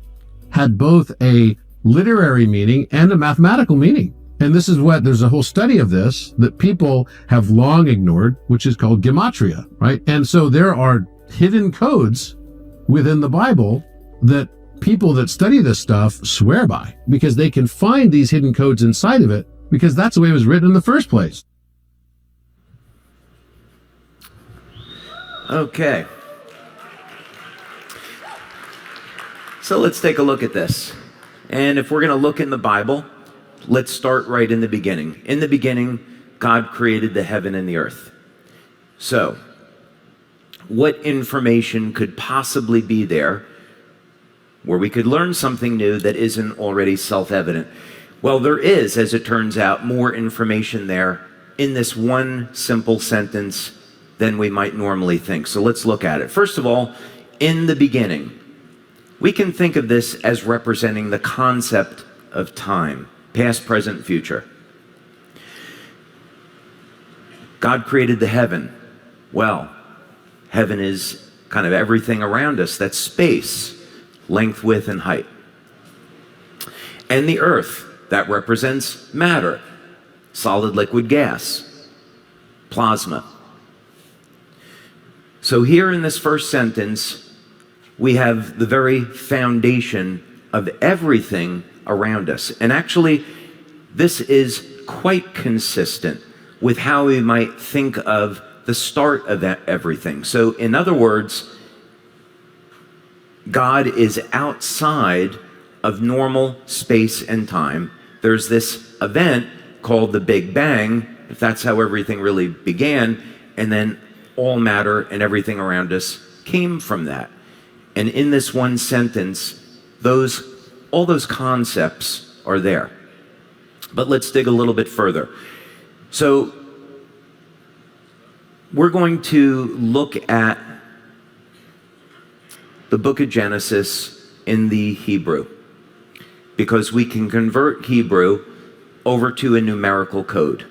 had both a literary meaning and a mathematical meaning. And this is there's a whole study of this that people have long ignored, which is called gematria, right? And so there are hidden codes within the Bible that people that study this stuff swear by because they can find these hidden codes inside of it because that's the way it was written in the first place. Okay. So let's take a look at this. And if we're going to look in the Bible, let's start right in the beginning. In the beginning, God created the heaven and the earth. So, what information could possibly be there where we could learn something new that isn't already self-evident? Well, there is, as it turns out, more information there in this one simple sentence than we might normally think. So let's look at it. First of all, in the beginning, we can think of this as representing the concept of time, past, present, future. God created the heaven. Well, heaven is kind of everything around us. That's space, length, width, and height. And the earth, that represents matter, solid, liquid, gas, plasma. So here in this first sentence, we have the very foundation of everything around us. And actually, this is quite consistent with how we might think of the start of everything. So in other words, God is outside of normal space and time. There's this event called the Big Bang, if that's how everything really began, and then all matter and everything around us came from that. And in this one sentence, all those concepts are there. But let's dig a little bit further. So we're going to look at the book of Genesis in the Hebrew, because we can convert Hebrew over to a numerical code.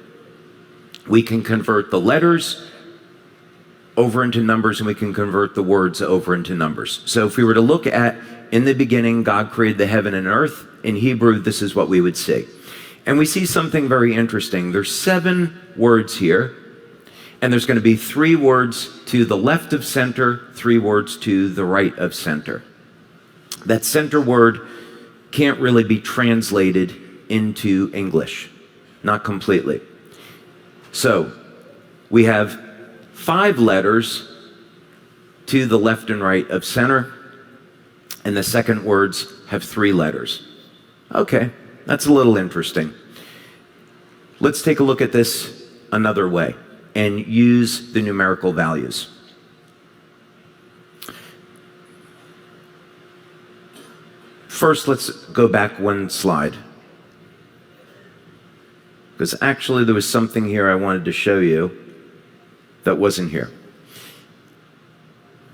We can convert the letters over into numbers, and we can convert the words over into numbers. So if we were to look at, in the beginning, God created the heaven and earth, in Hebrew, this is what we would see. And we see something very interesting. There's 7 words here, and there's going to be 3 words to the left of center, 3 words to the right of center. That center word can't really be translated into English, not completely. So we have 5 letters to the left and right of center, and the second words have 3 letters. Okay, that's a little interesting. Let's take a look at this another way and use the numerical values. First, let's go back one slide. Because actually there was something here I wanted to show you that wasn't here.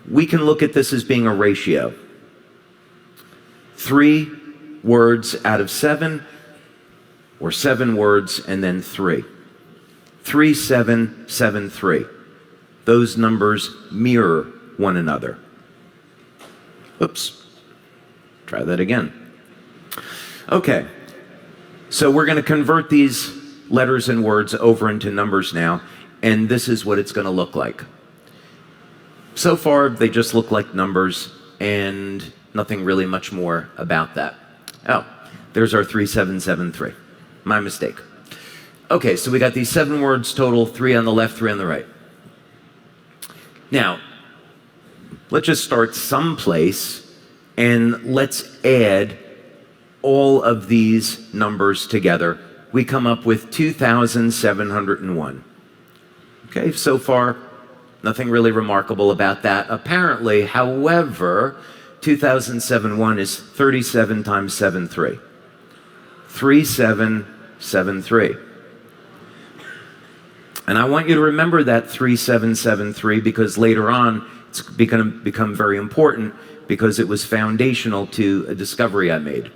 We can look at this as being a ratio. 3 words out of 7, or 7 words and then 3. 3, 7, 7, 3. Those numbers mirror one another. Oops. Try that again. Okay. So we're going to convert these letters and words over into numbers now, and this is what it's going to look like. So far, they just look like numbers, and nothing really much more about that. Oh, there's our 3773. My mistake. Okay, so we got these 7 words total, 3 on the left, 3 on the right. Now, let's just start someplace, and let's add all of these numbers together. We come up with 2,701. Okay, so far, nothing really remarkable about that. Apparently, however, 2071 is 37 times 73. 3773. And I want you to remember that 3773 because later on it's going to become very important because it was foundational to a discovery I made.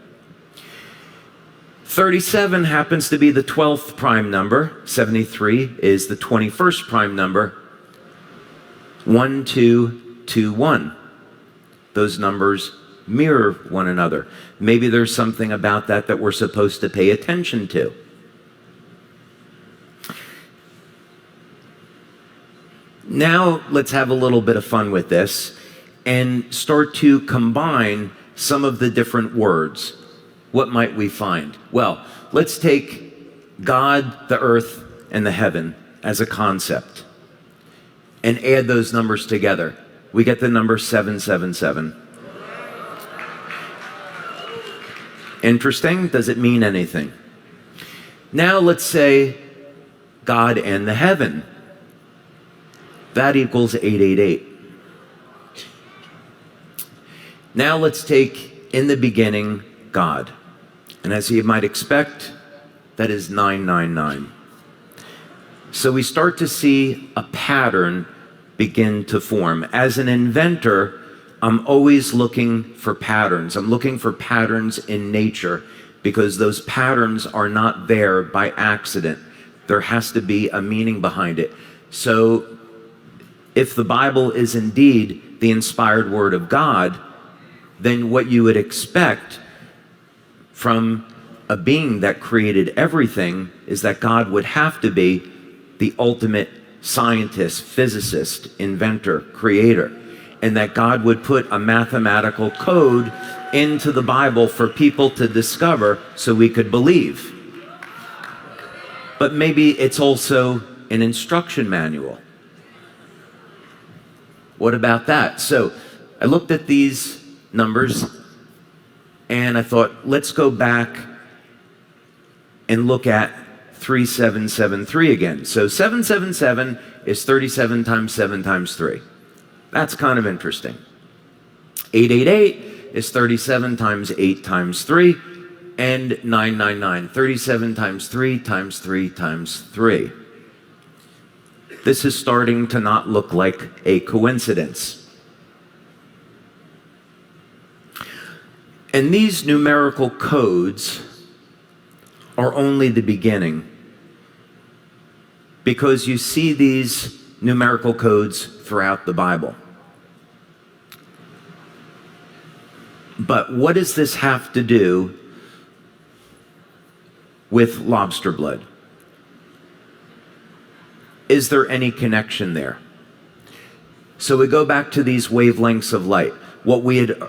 37 happens to be the 12th prime number. 73 is the 21st prime number. 1, 2, 2, 1. Those numbers mirror one another. Maybe there's something about that that we're supposed to pay attention to. Now let's have a little bit of fun with this and start to combine some of the different words. What might we find? Well, let's take God, the earth, and the heaven as a concept and add those numbers together. We get the number 777. Interesting? Does it mean anything? Now let's say God and the heaven. That equals 888. Now let's take in the beginning God. And as you might expect, that is 999. So we start to see a pattern begin to form. As an inventor, I'm always looking for patterns. I'm looking for patterns in nature because those patterns are not there by accident. There has to be a meaning behind it. So if the Bible is indeed the inspired word of God, then what you would expect from a being that created everything is that God would have to be the ultimate scientist, physicist, inventor, creator, and that God would put a mathematical code into the Bible for people to discover so we could believe. But maybe it's also an instruction manual. What about that? So I looked at these numbers and I thought, let's go back and look at 3773 again. So 777 is 37 times 7 times 3. That's kind of interesting. 888 is 37 times 8 times 3. And 999, 37 times 3 times 3 times 3. This is starting to not look like a coincidence. And these numerical codes are only the beginning, because you see these numerical codes throughout the Bible. But what does this have to do with lobster blood? Is there any connection there? So we go back to these wavelengths of light. What we had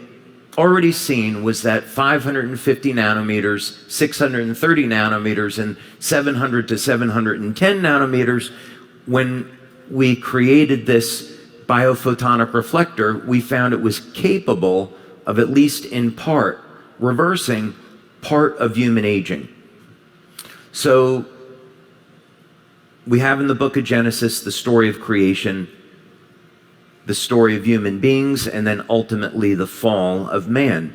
already seen was that 550 nanometers, 630 nanometers, and 700 to 710 nanometers, when we created this biophotonic reflector, we found it was capable of, at least in part, reversing part of human aging. So we have in the book of Genesis the story of creation, the story of human beings, and then ultimately the fall of man.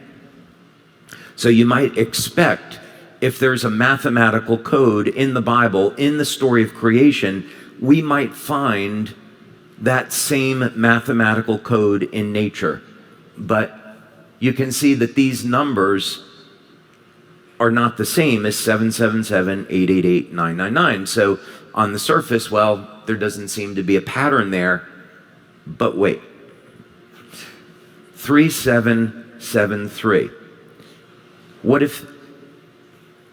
So you might expect, if there's a mathematical code in the Bible, in the story of creation, we might find that same mathematical code in nature. But you can see that these numbers are not the same as 777, 888, 999. So on the surface, well, there doesn't seem to be a pattern there. But wait. 3773. What if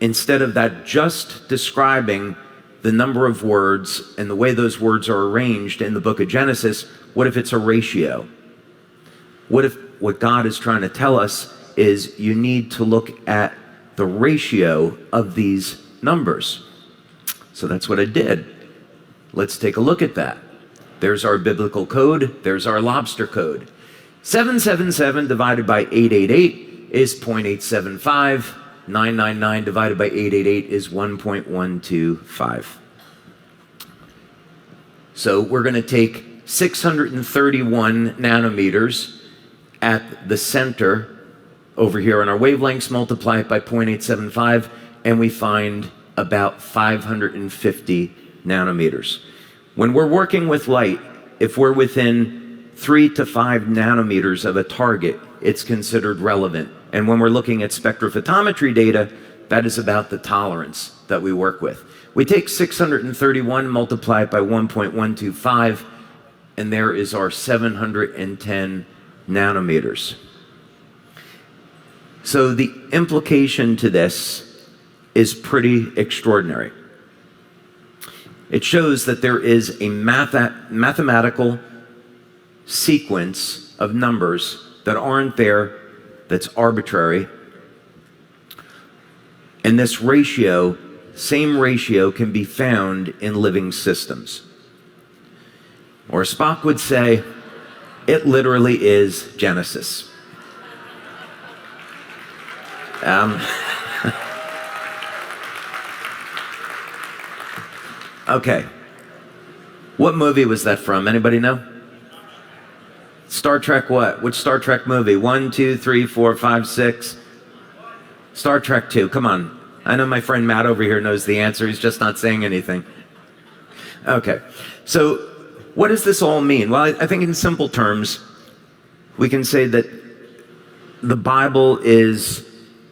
instead of that just describing the number of words and the way those words are arranged in the book of Genesis, what if it's a ratio? What if what God is trying to tell us is you need to look at the ratio of these numbers? So that's what I did. Let's take a look at that. There's our biblical code. There's our lobster code. 777 divided by 888 is 0.875. 999 divided by 888 is 1.125. So we're going to take 631 nanometers at the center over here on our wavelengths, multiply it by 0.875, and we find about 550 nanometers. When we're working with light, if we're within 3 to 5 nanometers of a target, it's considered relevant. And when we're looking at spectrophotometry data, that is about the tolerance that we work with. We take 631, multiply it by 1.125, and there is our 710 nanometers. So the implication to this is pretty extraordinary. It shows that there is a mathematical sequence of numbers that aren't there, that's arbitrary. And this ratio, same ratio, can be found in living systems. Or Spock would say, it literally is Genesis. Okay. What movie was that from? Anybody know? Star Trek what? Which Star Trek movie? 1, 2, 3, 4, 5, 6? Star Trek 2. Come on. I know my friend Matt over here knows the answer. He's just not saying anything. Okay. So what does this all mean? Well, I think in simple terms, we can say that the Bible is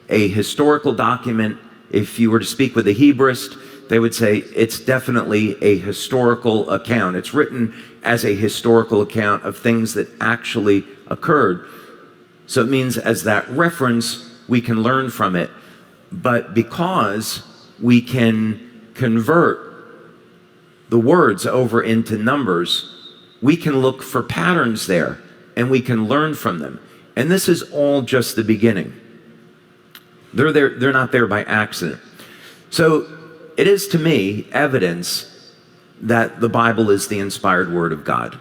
a historical document. If you were to speak with a Hebraist, they would say it's definitely a historical account. It's written as a historical account of things that actually occurred. So it means as that reference, we can learn from it. But because we can convert the words over into numbers, we can look for patterns there and we can learn from them. And this is all just the beginning. They're not there by accident. So it is, to me, evidence that the Bible is the inspired word of God.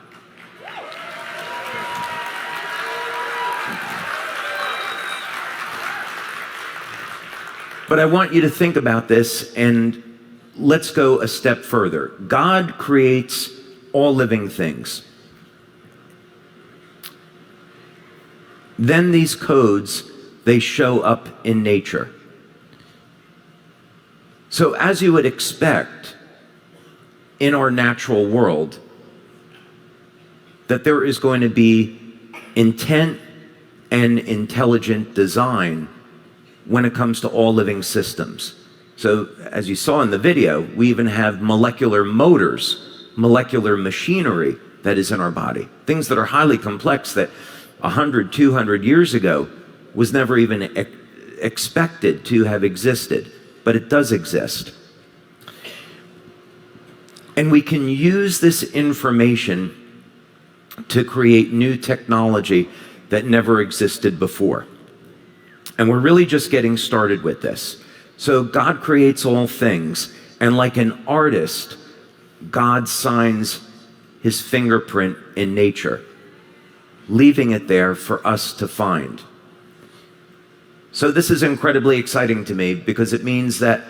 But I want you to think about this, and let's go a step further. God creates all living things. Then these codes, they show up in nature. So as you would expect in our natural world, that there is going to be intent and intelligent design when it comes to all living systems. So as you saw in the video, we even have molecular motors, molecular machinery that is in our body. Things that are highly complex that 100, 200 years ago was never even expected to have existed. But it does exist. And we can use this information to create new technology that never existed before. And we're really just getting started with this. So God creates all things, and like an artist, God signs his fingerprint in nature, leaving it there for us to find. So this is incredibly exciting to me because it means that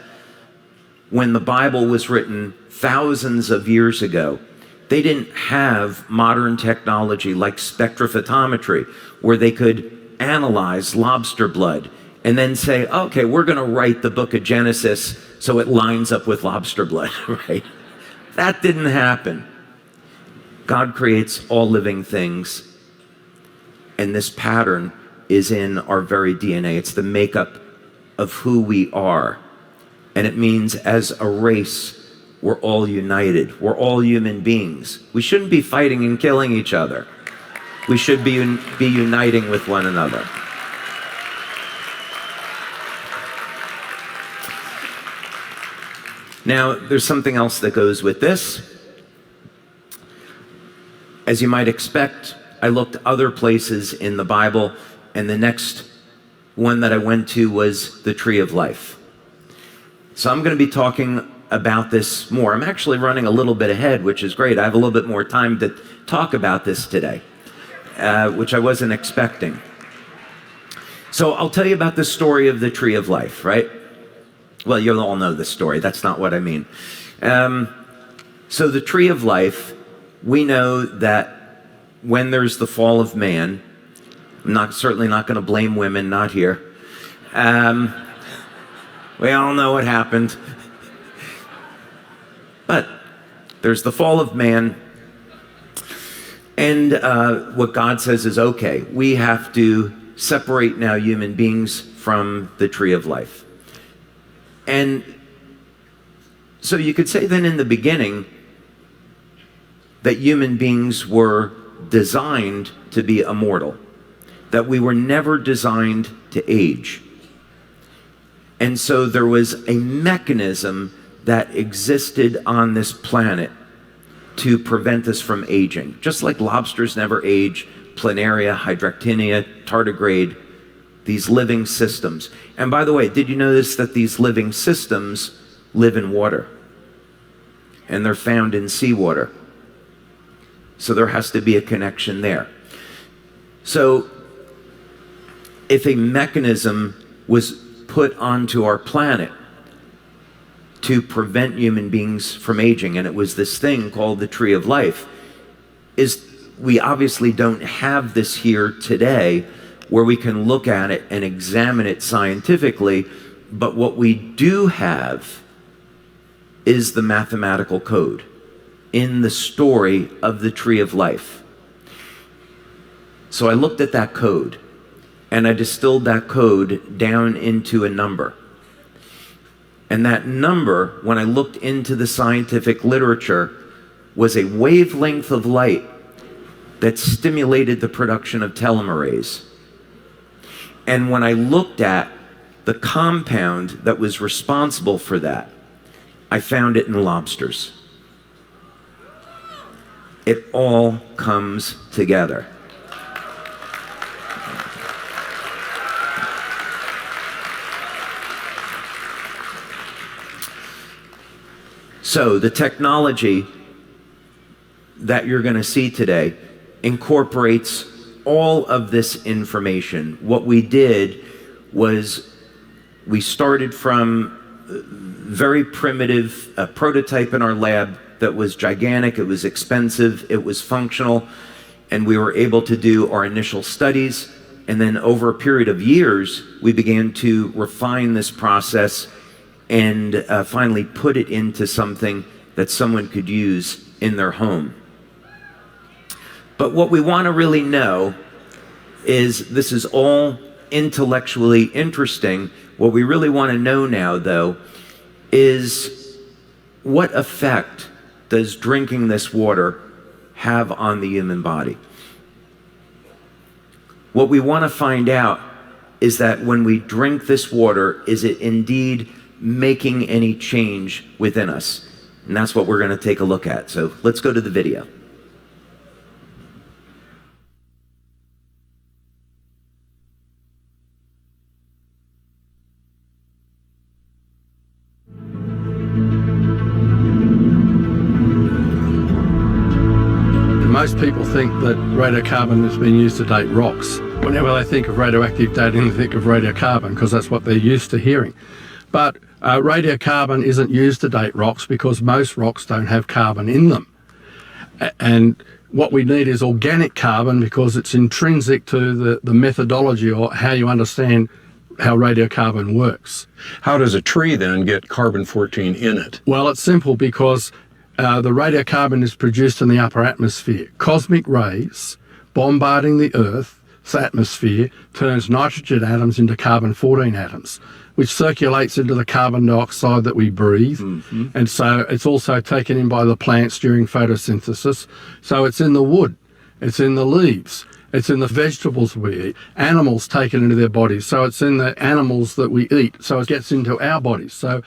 when the Bible was written thousands of years ago, they didn't have modern technology like spectrophotometry, where they could analyze lobster blood and then say, okay, we're going to write the book of Genesis so it lines up with lobster blood, right? That didn't happen. God creates all living things, and this pattern is in our very DNA. It's the makeup of who we are. And it means as a race, we're all united. We're all human beings. We shouldn't be fighting and killing each other. We should be uniting with one another. Now, there's something else that goes with this. As you might expect, I looked other places in the Bible, and the next one that I went to was the Tree of Life. So I'm going to be talking about this more. I'm actually running a little bit ahead, which is great. I have a little bit more time to talk about this today, which I wasn't expecting. So I'll tell you about the story of the Tree of Life, right? Well, you'll all know the story. That's not what I mean. So the Tree of Life, we know that when there's the fall of man, I'm certainly not going to blame women, not here. We all know what happened. But there's the fall of man, and what God says is, okay, we have to separate now human beings from the Tree of Life. And so you could say then in the beginning that human beings were designed to be immortal, that we were never designed to age. And so there was a mechanism that existed on this planet to prevent us from aging. Just like lobsters never age, planaria, hydractinia, tardigrade, these living systems. And by the way, did you notice that these living systems live in water? And they're found in seawater. So there has to be a connection there. So if a mechanism was put onto our planet to prevent human beings from aging, and it was this thing called the Tree of Life, we obviously don't have this here today where we can look at it and examine it scientifically, but what we do have is the mathematical code in the story of the Tree of Life. So I looked at that code, and I distilled that code down into a number. And that number, when I looked into the scientific literature, was a wavelength of light that stimulated the production of telomerase. And when I looked at the compound that was responsible for that, I found it in lobsters. It all comes together. So the technology that you're going to see today incorporates all of this information. What we did was we started from very primitive prototype in our lab that was gigantic, it was expensive, it was functional, and we were able to do our initial studies. And then over a period of years, we began to refine this process and finally put it into something that someone could use in their home. But what we want to really know is, this is all intellectually interesting. What we really want to know now, though, is what effect does drinking this water have on the human body? What we want to find out is that when we drink this water, is it indeed making any change within us? And that's what we're going to take a look at. So let's go to the video. Most people think that radiocarbon has been used to date rocks. Whenever they think of radioactive dating, they think of radiocarbon because that's what they're used to hearing. But radiocarbon isn't used to date rocks because most rocks don't have carbon in them. And what we need is organic carbon because it's intrinsic to the methodology or how you understand how radiocarbon works. How does a tree then get carbon-14 in it? Well, it's simple because the radiocarbon is produced in the upper atmosphere. Cosmic rays bombarding the Earth's atmosphere turns nitrogen atoms into carbon-14 atoms, which circulates into the carbon dioxide that we breathe. And so it's also taken in by the plants during photosynthesis. So it's in the wood, it's in the leaves, it's in the vegetables we eat. Animals take it into their bodies, so it's in the animals that we eat, so it gets into our bodies. So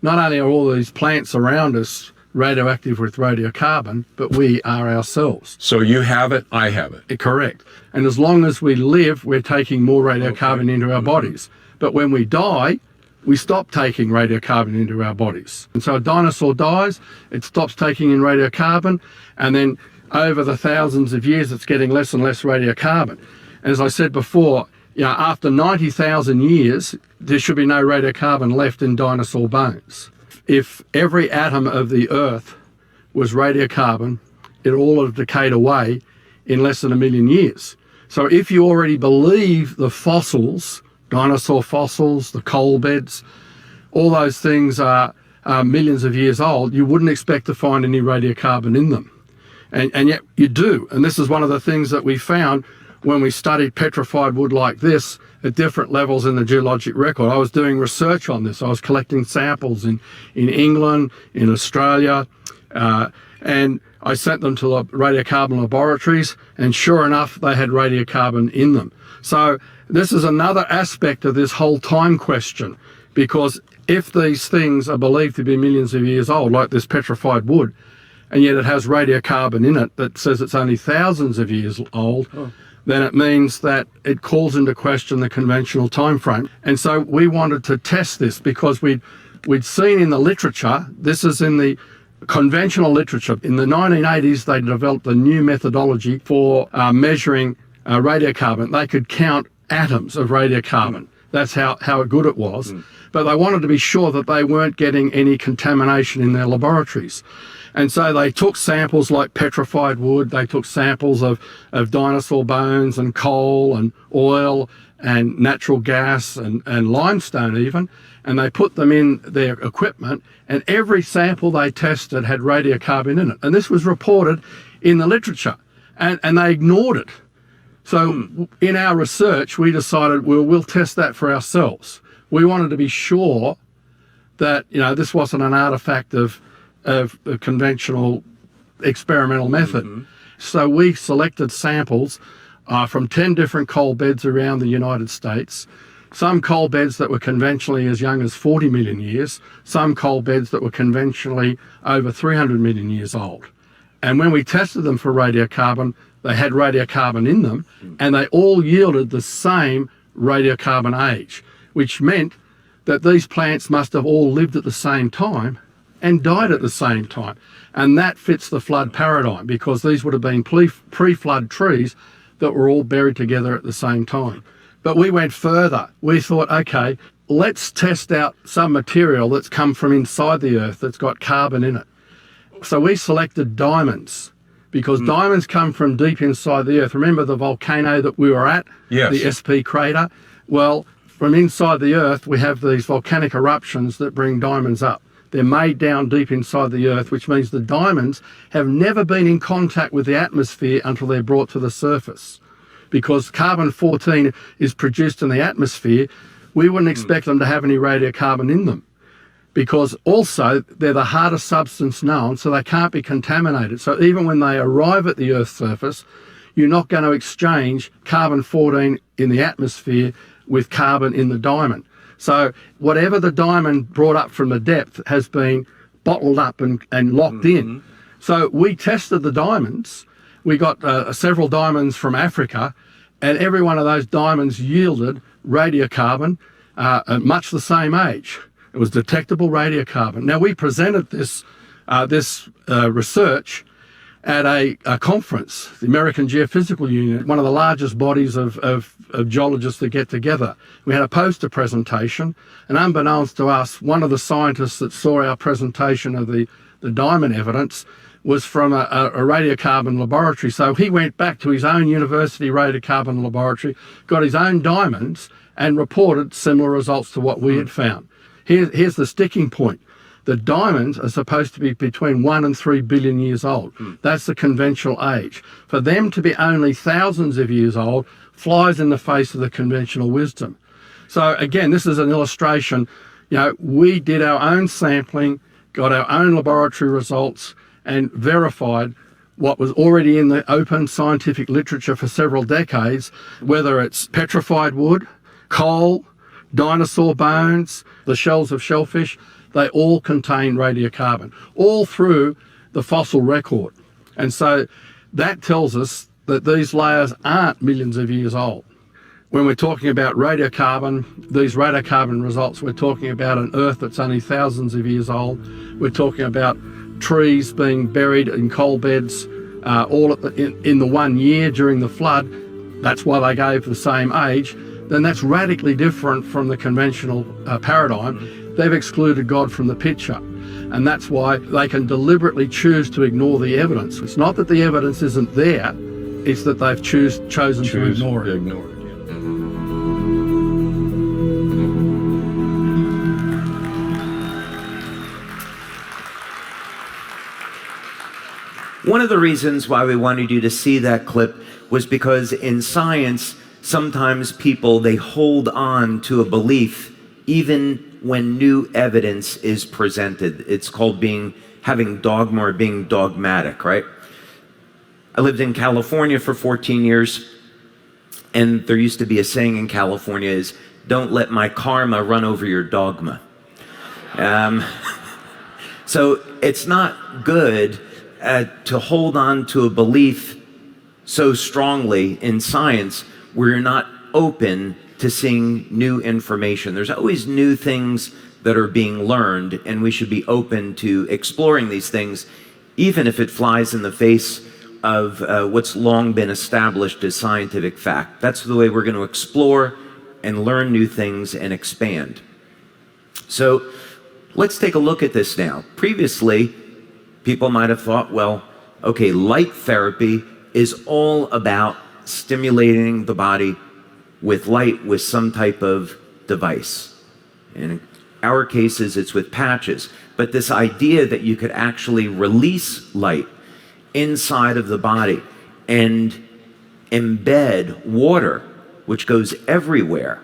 not only are all these plants around us radioactive with radiocarbon, but we are ourselves. So you have it, I have it. Correct. And as long as we live, we're taking more radiocarbon into our bodies. But when we die, we stop taking radiocarbon into our bodies. And so a dinosaur dies, it stops taking in radiocarbon, and then over the thousands of years, it's getting less and less radiocarbon. And as I said before, after 90,000 years, there should be no radiocarbon left in dinosaur bones. If every atom of the Earth was radiocarbon, it all would have decayed away in less than 1 million years. So if you already believe the fossils, dinosaur fossils, the coal beds, all those things are millions of years old, you wouldn't expect to find any radiocarbon in them. And yet you do. And this is one of the things that we found when we studied petrified wood like this at different levels in the geologic record. I was doing research on this. I was collecting samples in England, in Australia, and I sent them to the radiocarbon laboratories, and sure enough, they had radiocarbon in them. So this is another aspect of this whole time question, because if these things are believed to be millions of years old, like this petrified wood, and yet it has radiocarbon in it that says it's only thousands of years old, then it means that it calls into question the conventional time frame. And so we wanted to test this because we'd seen in the literature, this is in the conventional literature, in the 1980s they developed a new methodology for measuring radiocarbon. They could count atoms of radiocarbon. That's how good it was. But they wanted to be sure that they weren't getting any contamination in their laboratories. And so they took samples like petrified wood, they took samples of dinosaur bones and coal and oil and natural gas and limestone even, and they put them in their equipment, and every sample they tested had radiocarbon in it. And this was reported in the literature, and they ignored it. So in our research, we decided, well, we'll test that for ourselves. We wanted to be sure that, this wasn't an artifact of the conventional experimental method. So we selected samples from 10 different coal beds around the United States, some coal beds that were conventionally as young as 40 million years, some coal beds that were conventionally over 300 million years old. And when we tested them for radiocarbon, they had radiocarbon in them, and they all yielded the same radiocarbon age, which meant that these plants must have all lived at the same time and died at the same time. And that fits the flood paradigm, because these would have been pre-flood trees that were all buried together at the same time. But we went further. We thought, okay, let's test out some material that's come from inside the Earth that's got carbon in it. So we selected diamonds, because diamonds come from deep inside the Earth. Remember the volcano that we were at? Yes. The SP crater? Well, from inside the Earth, we have these volcanic eruptions that bring diamonds up. They're made down deep inside the Earth, which means the diamonds have never been in contact with the atmosphere until they're brought to the surface. Because carbon-14 is produced in the atmosphere, we wouldn't expect them to have any radiocarbon in them. Because also, they're the hardest substance known, so they can't be contaminated. So even when they arrive at the Earth's surface, you're not going to exchange carbon-14 in the atmosphere with carbon in the diamond. So whatever the diamond brought up from the depth has been bottled up and locked in. So we tested the diamonds. We got several diamonds from Africa, and every one of those diamonds yielded radiocarbon at much the same age. It was detectable radiocarbon. Now, we presented this research at a conference, the American Geophysical Union, one of the largest bodies of geologists that get together. We had a poster presentation, and unbeknownst to us, one of the scientists that saw our presentation of the diamond evidence was from a radiocarbon laboratory. So he went back to his own university radiocarbon laboratory, got his own diamonds, and reported similar results to what we had found. Here's the sticking point. The diamonds are supposed to be between 1 and 3 billion years old. That's the conventional age. For them to be only thousands of years old flies in the face of the conventional wisdom. So again, this is an illustration. We did our own sampling, got our own laboratory results, and verified what was already in the open scientific literature for several decades, whether it's petrified wood, coal, dinosaur bones, the shells of shellfish, they all contain radiocarbon, all through the fossil record. And so that tells us that these layers aren't millions of years old. When we're talking about radiocarbon, these radiocarbon results, we're talking about an Earth that's only thousands of years old. We're talking about trees being buried in coal beds all in the 1 year during the flood. That's why they gave the same age. Then that's radically different from the conventional paradigm. They've excluded God from the picture. And that's why they can deliberately choose to ignore the evidence. It's not that the evidence isn't there, it's that they've chosen to ignore it. One of the reasons why we wanted you to see that clip was because in science, sometimes people, they hold on to a belief even when new evidence is presented. It's called having dogma or being dogmatic, right? I lived in California for 14 years, and there used to be a saying in California is, don't let my karma run over your dogma. So it's not good to hold on to a belief so strongly in science where you're not open to seeing new information. There's always new things that are being learned, and we should be open to exploring these things, even if it flies in the face of what's long been established as scientific fact. That's the way we're going to explore and learn new things and expand. So let's take a look at this now. Previously, people might have thought, well, okay, light therapy is all about stimulating the body with light with some type of device. In our cases, it's with patches. But this idea that you could actually release light inside of the body and embed water, which goes everywhere,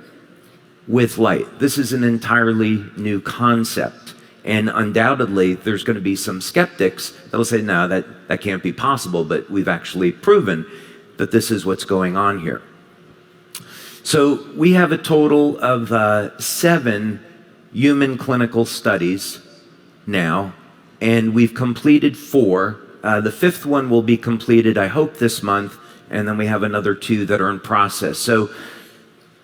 with light. This is an entirely new concept. And undoubtedly, there's going to be some skeptics that'll say, no, that can't be possible, but we've actually proven that this is what's going on here. So we have a total of 7 human clinical studies now, and we've completed 4. The 5th one will be completed, I hope, this month, and then we have another 2 that are in process. So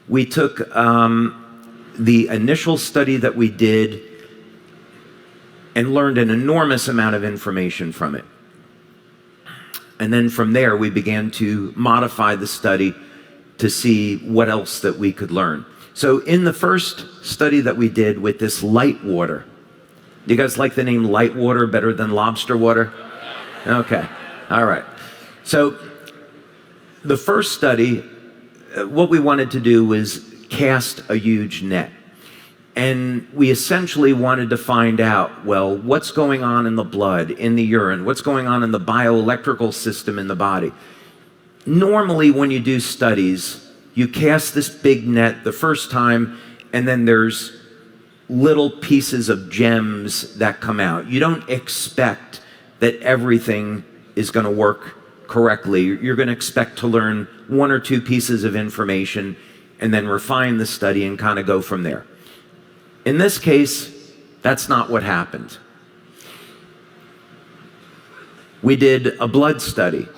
we took the initial study that we did and learned an enormous amount of information from it. And then from there, we began to modify the study to see what else that we could learn. So in the first study that we did with this light water, do you guys like the name light water better than lobster water? Okay, all right. So the first study, what we wanted to do was cast a huge net. And we essentially wanted to find out, well, what's going on in the blood, in the urine, what's going on in the bioelectrical system in the body. Normally, when you do studies, you cast this big net the first time, and then there's little pieces of gems that come out. You don't expect that everything is going to work correctly. You're going to expect to learn 1 or 2 pieces of information and then refine the study and kind of go from there. In this case, that's not what happened. We did a blood study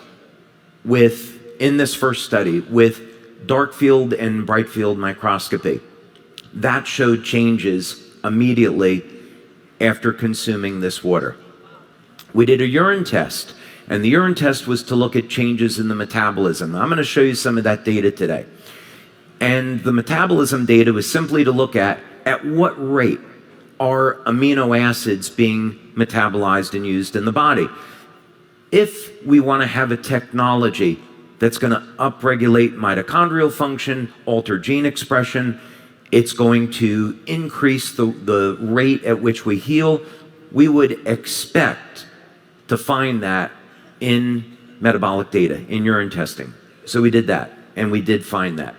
in this first study with dark field and bright field microscopy. That showed changes immediately after consuming this water. We did a urine test, and the urine test was to look at changes in the metabolism. I'm going to show you some of that data today. And the metabolism data was simply to look at what rate are amino acids being metabolized and used in the body. If we want to have a technology that's going to upregulate mitochondrial function, alter gene expression. It's going to increase the rate at which we heal. We would expect to find that in metabolic data, in urine testing. So we did that, and we did find that.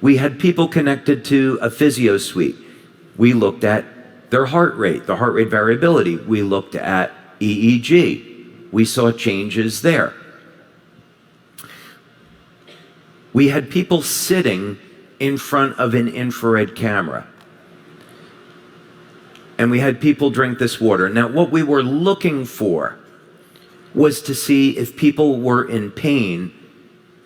We had people connected to a physio suite. We looked at their heart rate, the heart rate variability. We looked at EEG. We saw changes there. We had people sitting in front of an infrared camera. And we had people drink this water. Now, what we were looking for was to see if people were in pain,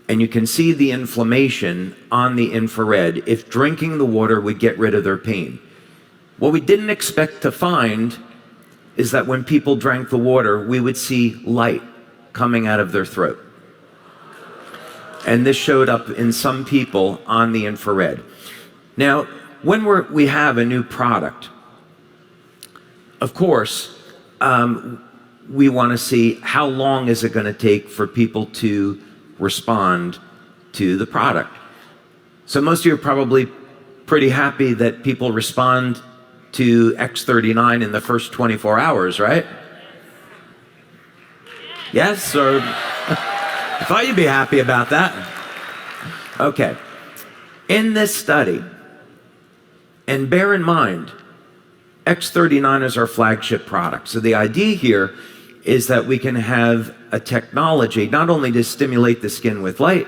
and you can see the inflammation on the infrared, if drinking the water would get rid of their pain. What we didn't expect to find is that when people drank the water, we would see light coming out of their throat. And this showed up in some people on the infrared. Now, when we have a new product, of course, we want to see how long is it going to take for people to respond to the product. So most of you are probably pretty happy that people respond to X39 in the first 24 hours, right? Yes, or I thought you'd be happy about that. Okay. In this study, and bear in mind, X39 is our flagship product. So the idea here is that we can have a technology not only to stimulate the skin with light,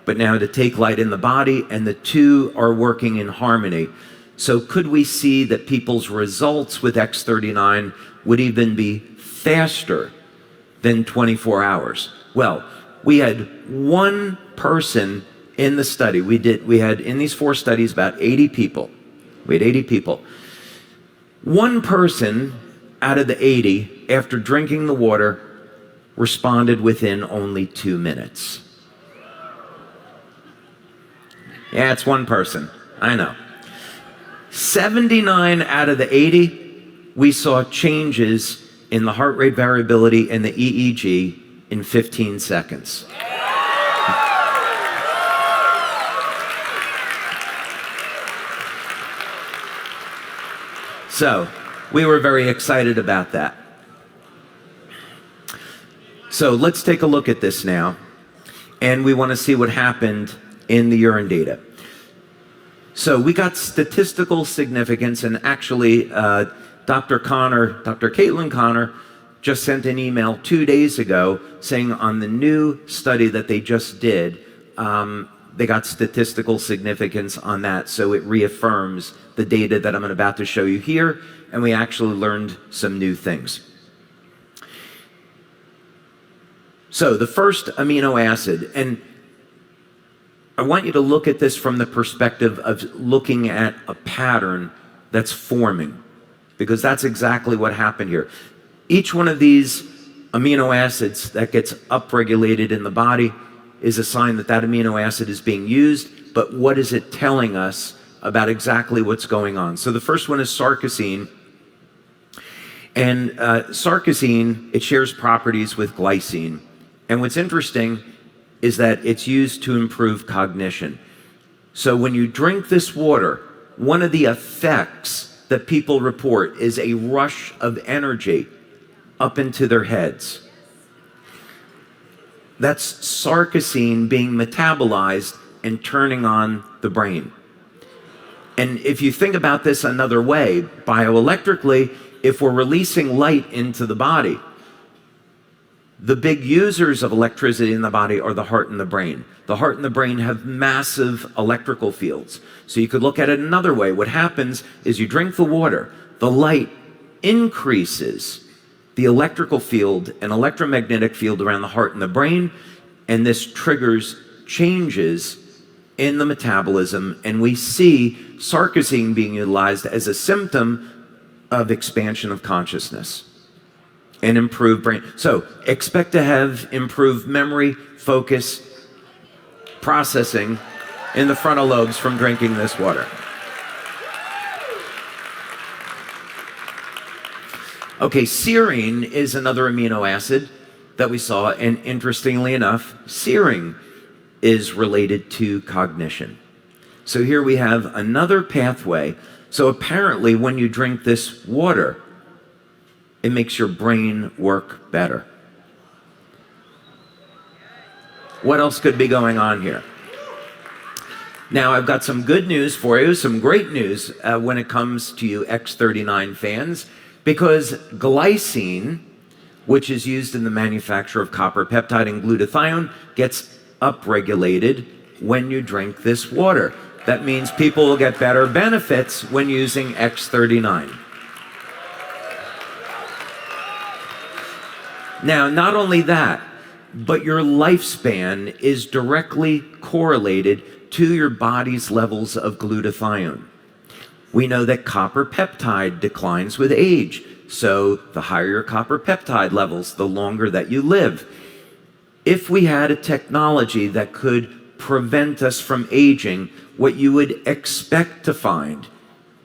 but now to take light in the body, and the two are working in harmony. So could we see that people's results with X39 would even be faster than 24 hours? Well, we had one person in the study. We had in these 4 studies about 80 people. We had 80 people. One person out of the 80, after drinking the water, responded within only 2 minutes. Yeah, it's one person. I know. 79 out of the 80, we saw changes in the heart rate variability and the EEG in 15 seconds. So, we were very excited about that. So, let's take a look at this now. And we want to see what happened in the urine data. So, we got statistical significance, and actually, Dr. Caitlin Connor just sent an email 2 days ago saying on the new study that they just did, they got statistical significance on that. So it reaffirms the data that I'm about to show you here, and we actually learned some new things. So the first amino acid, and I want you to look at this from the perspective of looking at a pattern that's forming, because that's exactly what happened here. Each one of these amino acids that gets upregulated in the body is a sign that that amino acid is being used, but what is it telling us about exactly what's going on? So the first one is sarcosine. And sarcosine, it shares properties with glycine. And what's interesting is that it's used to improve cognition. So when you drink this water, one of the effects that people report is a rush of energy up into their heads. That's sarcosine being metabolized and turning on the brain. And if you think about this another way, bioelectrically, if we're releasing light into the body, the big users of electricity in the body are the heart and the brain. The heart and the brain have massive electrical fields. So you could look at it another way. What happens is you drink the water, the light increases the electrical field and electromagnetic field around the heart and the brain, and this triggers changes in the metabolism, and we see sarcosine being utilized as a symptom of expansion of consciousness and improved brain. So expect to have improved memory, focus, processing in the frontal lobes from drinking this water. Okay, serine is another amino acid that we saw, and interestingly enough, searing is related to cognition. So here we have another pathway. So apparently when you drink this water, it makes your brain work better. What else could be going on here? Now, I've got some good news for you, some great news when it comes to you X39 fans, because glycine, which is used in the manufacture of copper peptide and glutathione, gets upregulated when you drink this water. That means people will get better benefits when using X39. Now, not only that, but your lifespan is directly correlated to your body's levels of glutathione. We know that copper peptide declines with age, so the higher your copper peptide levels, the longer that you live. If we had a technology that could prevent us from aging, what you would expect to find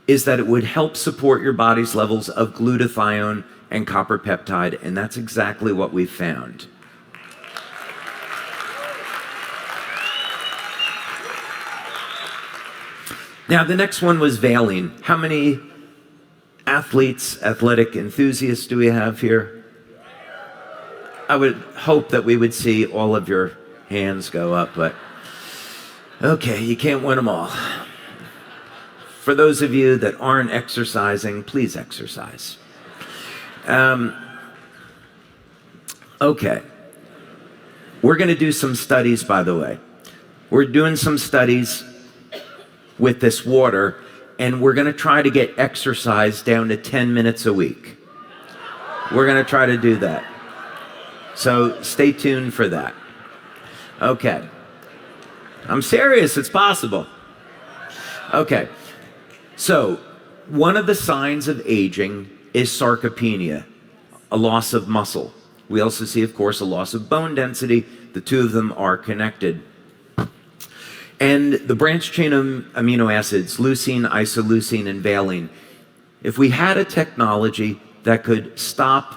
is that it would help support your body's levels of glutathione and copper peptide, and that's exactly what we found. Now, the next one was valine. How many athletes, athletic enthusiasts do we have here? I would hope that we would see all of your hands go up, but okay, you can't win them all. For those of you that aren't exercising, please exercise. Okay. We're going to do some studies, by the way. We're doing some studies with this water, and we're going to try to get exercise down to 10 minutes a week. We're going to try to do that. So stay tuned for that. Okay. I'm serious, it's possible. Okay. So, one of the signs of aging is sarcopenia, a loss of muscle. We also see, of course, a loss of bone density. The two of them are connected. And the branched chain of amino acids, leucine, isoleucine, and valine, if we had a technology that could stop,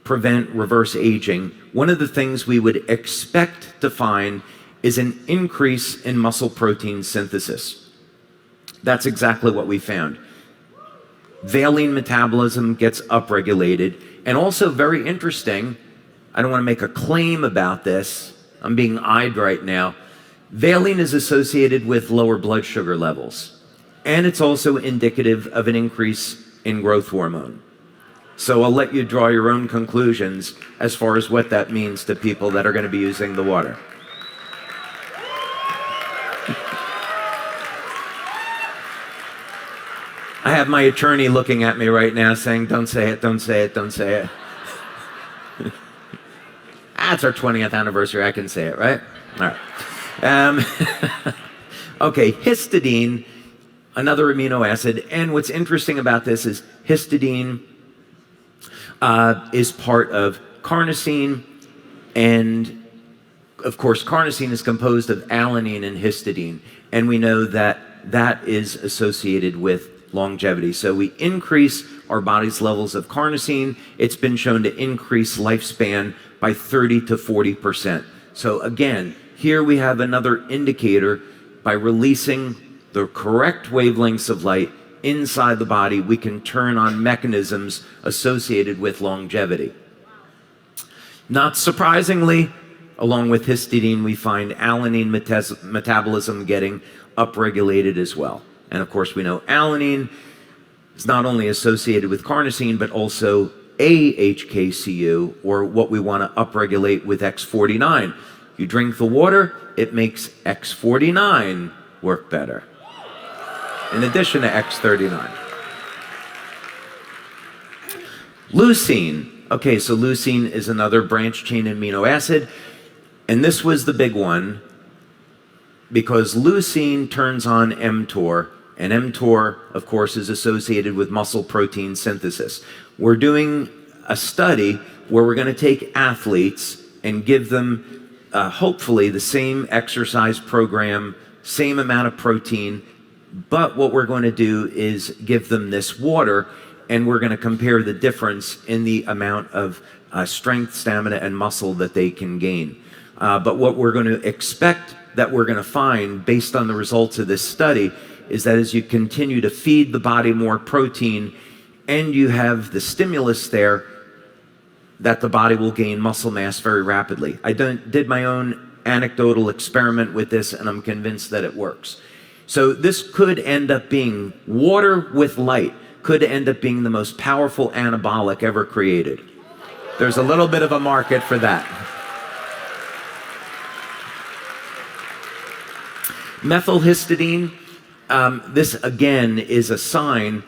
prevent, reverse aging, one of the things we would expect to find is an increase in muscle protein synthesis. That's exactly what we found. Valine metabolism gets upregulated, and also very interesting, I don't want to make a claim about this, I'm being eyed right now, valine is associated with lower blood sugar levels, and it's also indicative of an increase in growth hormone. So I'll let you draw your own conclusions as far as what that means to people that are going to be using the water. I have my attorney looking at me right now saying, don't say it, don't say it, don't say it. It's our 20th anniversary, I can say it, right? All right. Okay, histidine, another amino acid, and what's interesting about this is histidine is part of carnosine, and of course carnosine is composed of alanine and histidine, and we know that that is associated with longevity. So we increase our body's levels of carnosine. It's been shown to increase lifespan by 30 to 40%. So again, here we have another indicator. By releasing the correct wavelengths of light inside the body, we can turn on mechanisms associated with longevity. Not surprisingly, along with histidine, we find alanine metabolism getting upregulated as well. And of course, we know alanine is not only associated with carnosine, but also AHKCU, or what we want to upregulate with X49. You drink the water, it makes X49 work better, in addition to X39. Leucine. Okay, so leucine is another branched chain amino acid, and this was the big one, because leucine turns on mTOR, and mTOR, of course, is associated with muscle protein synthesis. We're doing a study where we're going to take athletes and give them, hopefully, the same exercise program, same amount of protein, but what we're going to do is give them this water, and we're going to compare the difference in the amount of strength, stamina, and muscle that they can gain. But what we're going to expect that we're going to find based on the results of this study is that as you continue to feed the body more protein and you have the stimulus there, that the body will gain muscle mass very rapidly. I did my own anecdotal experiment with this, and I'm convinced that it works. So this could end up being, water with light could end up being the most powerful anabolic ever created. There's a little bit of a market for that. Methylhistidine, this again is a sign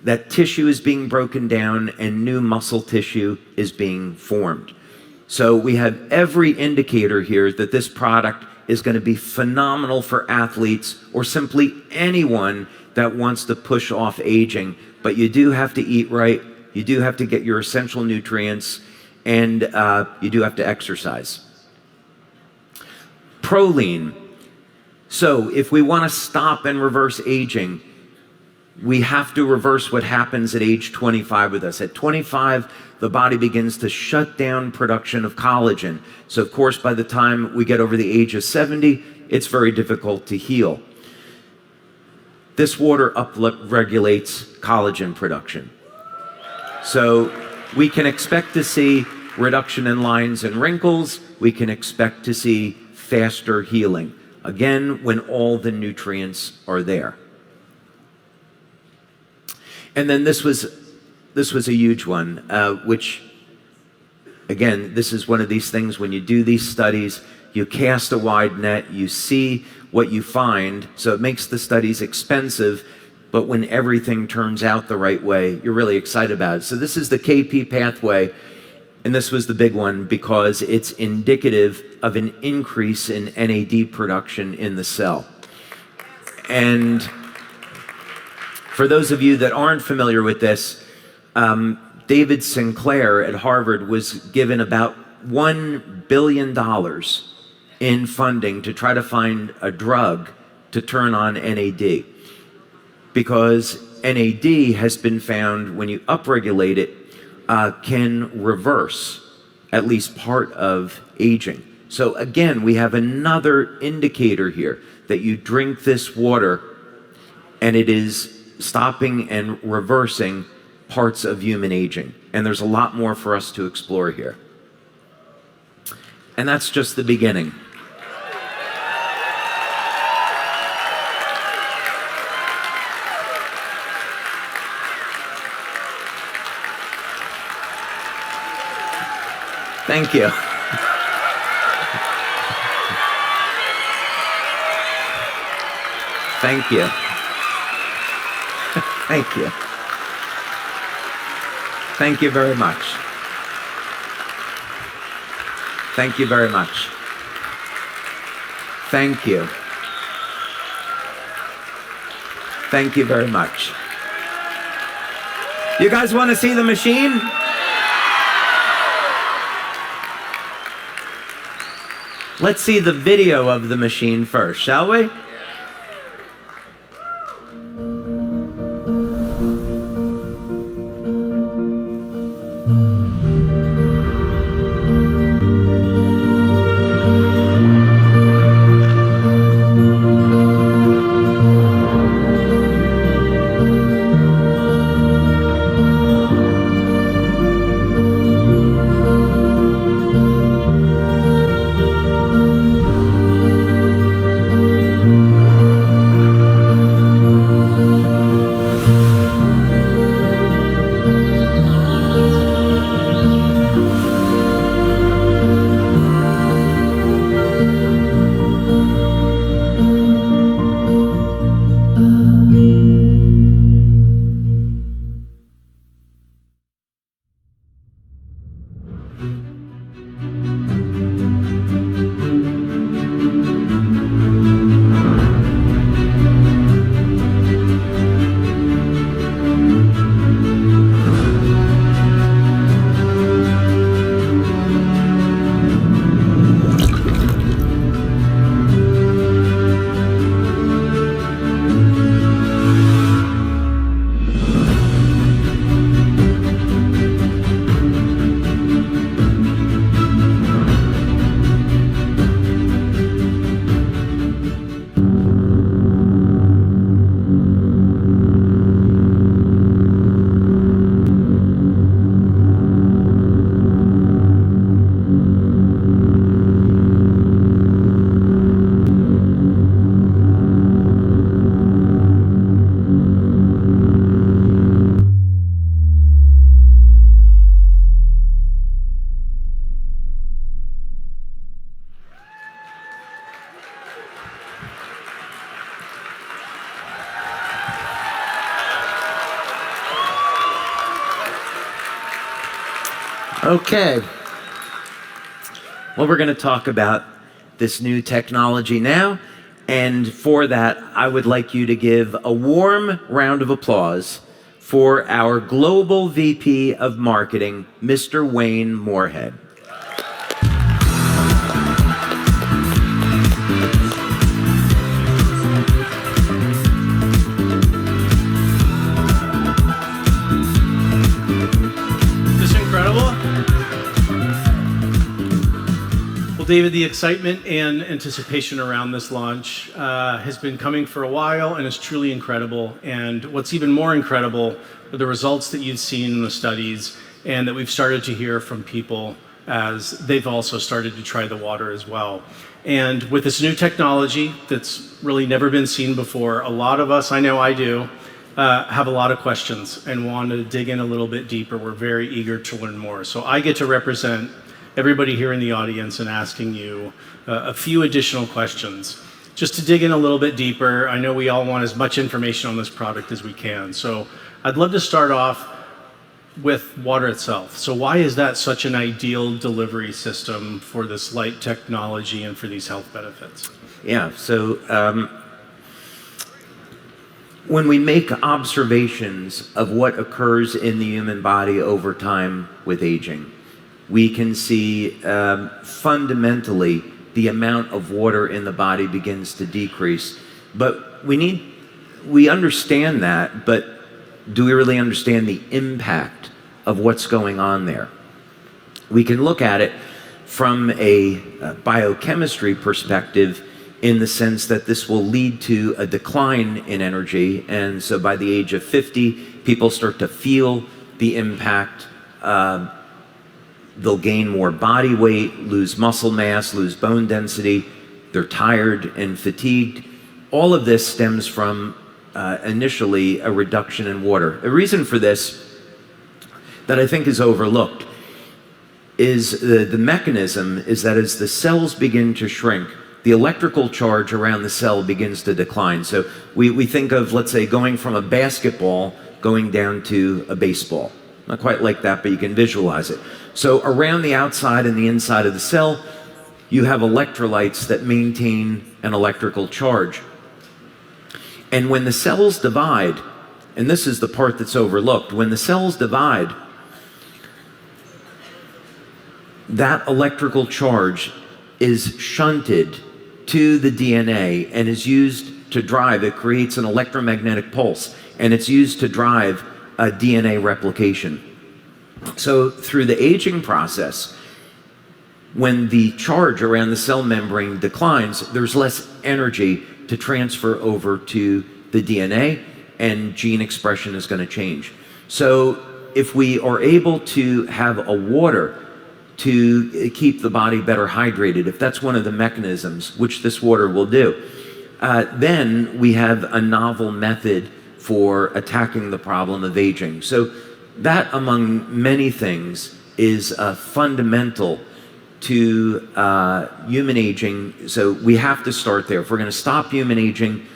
that tissue is being broken down and new muscle tissue is being formed. So we have every indicator here that this product is going to be phenomenal for athletes or simply anyone that wants to push off aging. But you do have to eat right, you do have to get your essential nutrients, and you do have to exercise. Proline. So if we want to stop and reverse aging, we have to reverse what happens at age 25 with us. At 25, the body begins to shut down production of collagen. So of course, by the time we get over the age of 70, it's very difficult to heal. This water upregulates collagen production. So we can expect to see reduction in lines and wrinkles. We can expect to see faster healing. Again, when all the nutrients are there. And then this was a huge one, which, again, this is one of these things when you do these studies, you cast a wide net, you see what you find, so it makes the studies expensive, but when everything turns out the right way, you're really excited about it. So this is the KP pathway, and this was the big one because it's indicative of an increase in NAD production in the cell. And for those of you that aren't familiar with this, David Sinclair at Harvard was given about $1 billion in funding to try to find a drug to turn on NAD. Because NAD has been found, when you upregulate it, can reverse at least part of aging. So again, we have another indicator here that you drink this water and it is stopping and reversing parts of human aging. And there's a lot more for us to explore here. And that's just the beginning. Thank you. Thank you. Thank you. Thank you very much. Thank you very much. Thank you. Thank you very much. You guys want to see the machine? Let's see the video of the machine first, shall we? Okay. Well, we're going to talk about this new technology now. And for that, I would like you to give a warm round of applause for our Global VP of Marketing, Mr. Wayne Moorhead. David, the excitement and anticipation around this launch has been coming for a while and is truly incredible. And what's even more incredible are the results that you've seen in the studies and that we've started to hear from people as they've also started to try the water as well. And with this new technology that's really never been seen before, a lot of us, I know I do, have a lot of questions and want to dig in a little bit deeper. We're very eager to learn more. So I get to represent everybody here in the audience and asking you a few additional questions just to dig in a little bit deeper. I know we all want as much information on this product as we can. So I'd love to start off with water itself. So why is that such an ideal delivery system for this light technology and for these health benefits? Yeah, so when we make observations of what occurs in the human body over time with aging, we can see fundamentally the amount of water in the body begins to decrease. But we understand that, but do we really understand the impact of what's going on there? We can look at it from a biochemistry perspective in the sense that this will lead to a decline in energy. And so by the age of 50, people start to feel the impact. They'll gain more body weight, lose muscle mass, lose bone density. They're tired and fatigued. All of this stems from initially a reduction in water. A reason for this that I think is overlooked is the mechanism is that as the cells begin to shrink, the electrical charge around the cell begins to decline. So we think of, let's say, going from a basketball going down to a baseball. Not quite like that, but you can visualize it. So around the outside and the inside of the cell, you have electrolytes that maintain an electrical charge. And when the cells divide, and this is the part that's overlooked, when the cells divide, that electrical charge is shunted to the DNA and is used to drive, it creates an electromagnetic pulse, and it's used to drive DNA replication. So through the aging process, when the charge around the cell membrane declines, there's less energy to transfer over to the DNA, and gene expression is going to change. So if we are able to have a water to keep the body better hydrated, if that's one of the mechanisms, which this water will do, then we have a novel method for attacking the problem of aging. So that, among many things, is fundamental to human aging. So we have to start there. If we're going to stop human aging,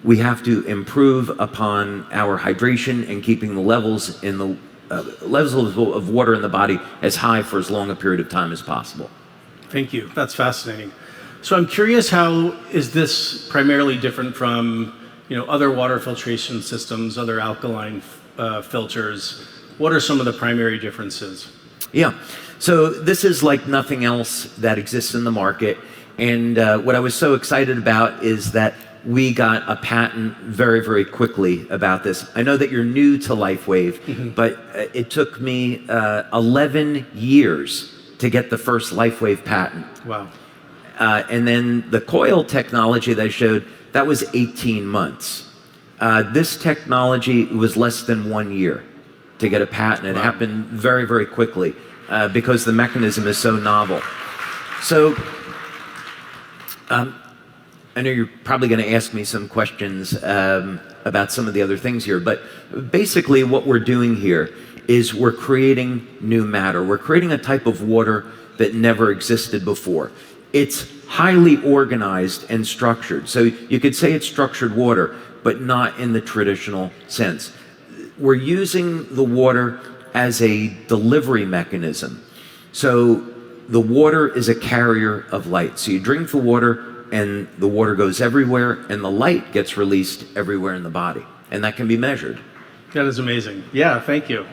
we have to improve upon our hydration and keeping the levels in the levels of water in the body as high for as long a period of time as possible. Thank you. That's fascinating. So I'm curious, how is this primarily different from other water filtration systems, other alkaline filters? What are some of the primary differences? Yeah, so this is like nothing else that exists in the market. And what I was so excited about is that we got a patent very, very quickly about this. I know that you're new to LifeWave, but it took me 11 years to get the first LifeWave patent. Wow. And then the coil technology that I showed, that was 18 months. This technology was less than 1 year to get a patent. It happened very, very quickly because the mechanism is so novel. So I know you're probably going to ask me some questions about some of the other things here, but basically what we're doing here is we're creating new matter. We're creating a type of water that never existed before. It's highly organized and structured. So you could say it's structured water, but not in the traditional sense. We're using the water as a delivery mechanism. So the water is a carrier of light. So you drink the water and the water goes everywhere and the light gets released everywhere in the body. And that can be measured. That is amazing. Yeah, thank you.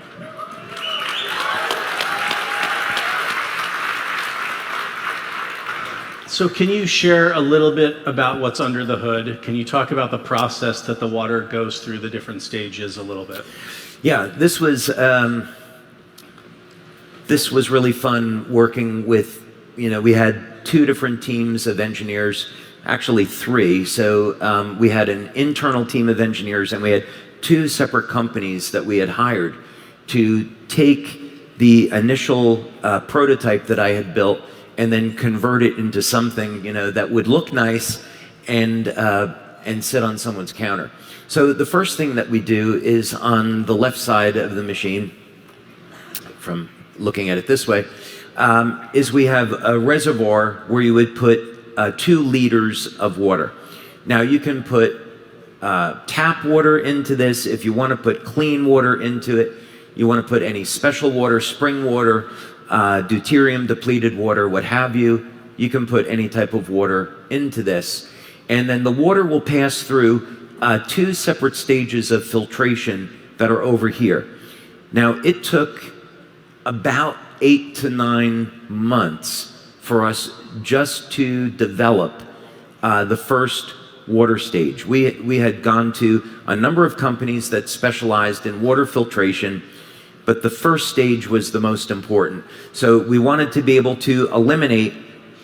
So can you share a little bit about what's under the hood? Can you talk about the process that the water goes through, the different stages a little bit? Yeah, this was really fun working with, we had 2 different teams of engineers, actually 3. So we had an internal team of engineers and we had 2 separate companies that we had hired to take the initial prototype that I had built and then convert it into something, that would look nice and sit on someone's counter. So the first thing that we do is on the left side of the machine, from looking at it this way, is we have a reservoir where you would put 2 liters of water. Now you can put tap water into this. If you want to put clean water into it, you want to put any special water, spring water, deuterium depleted water, what have you, you can put any type of water into this. And then the water will pass through 2 separate stages of filtration that are over here. Now it took about 8 to 9 months for us just to develop the first water stage. We had gone to a number of companies that specialized in water filtration, but the first stage was the most important. So we wanted to be able to eliminate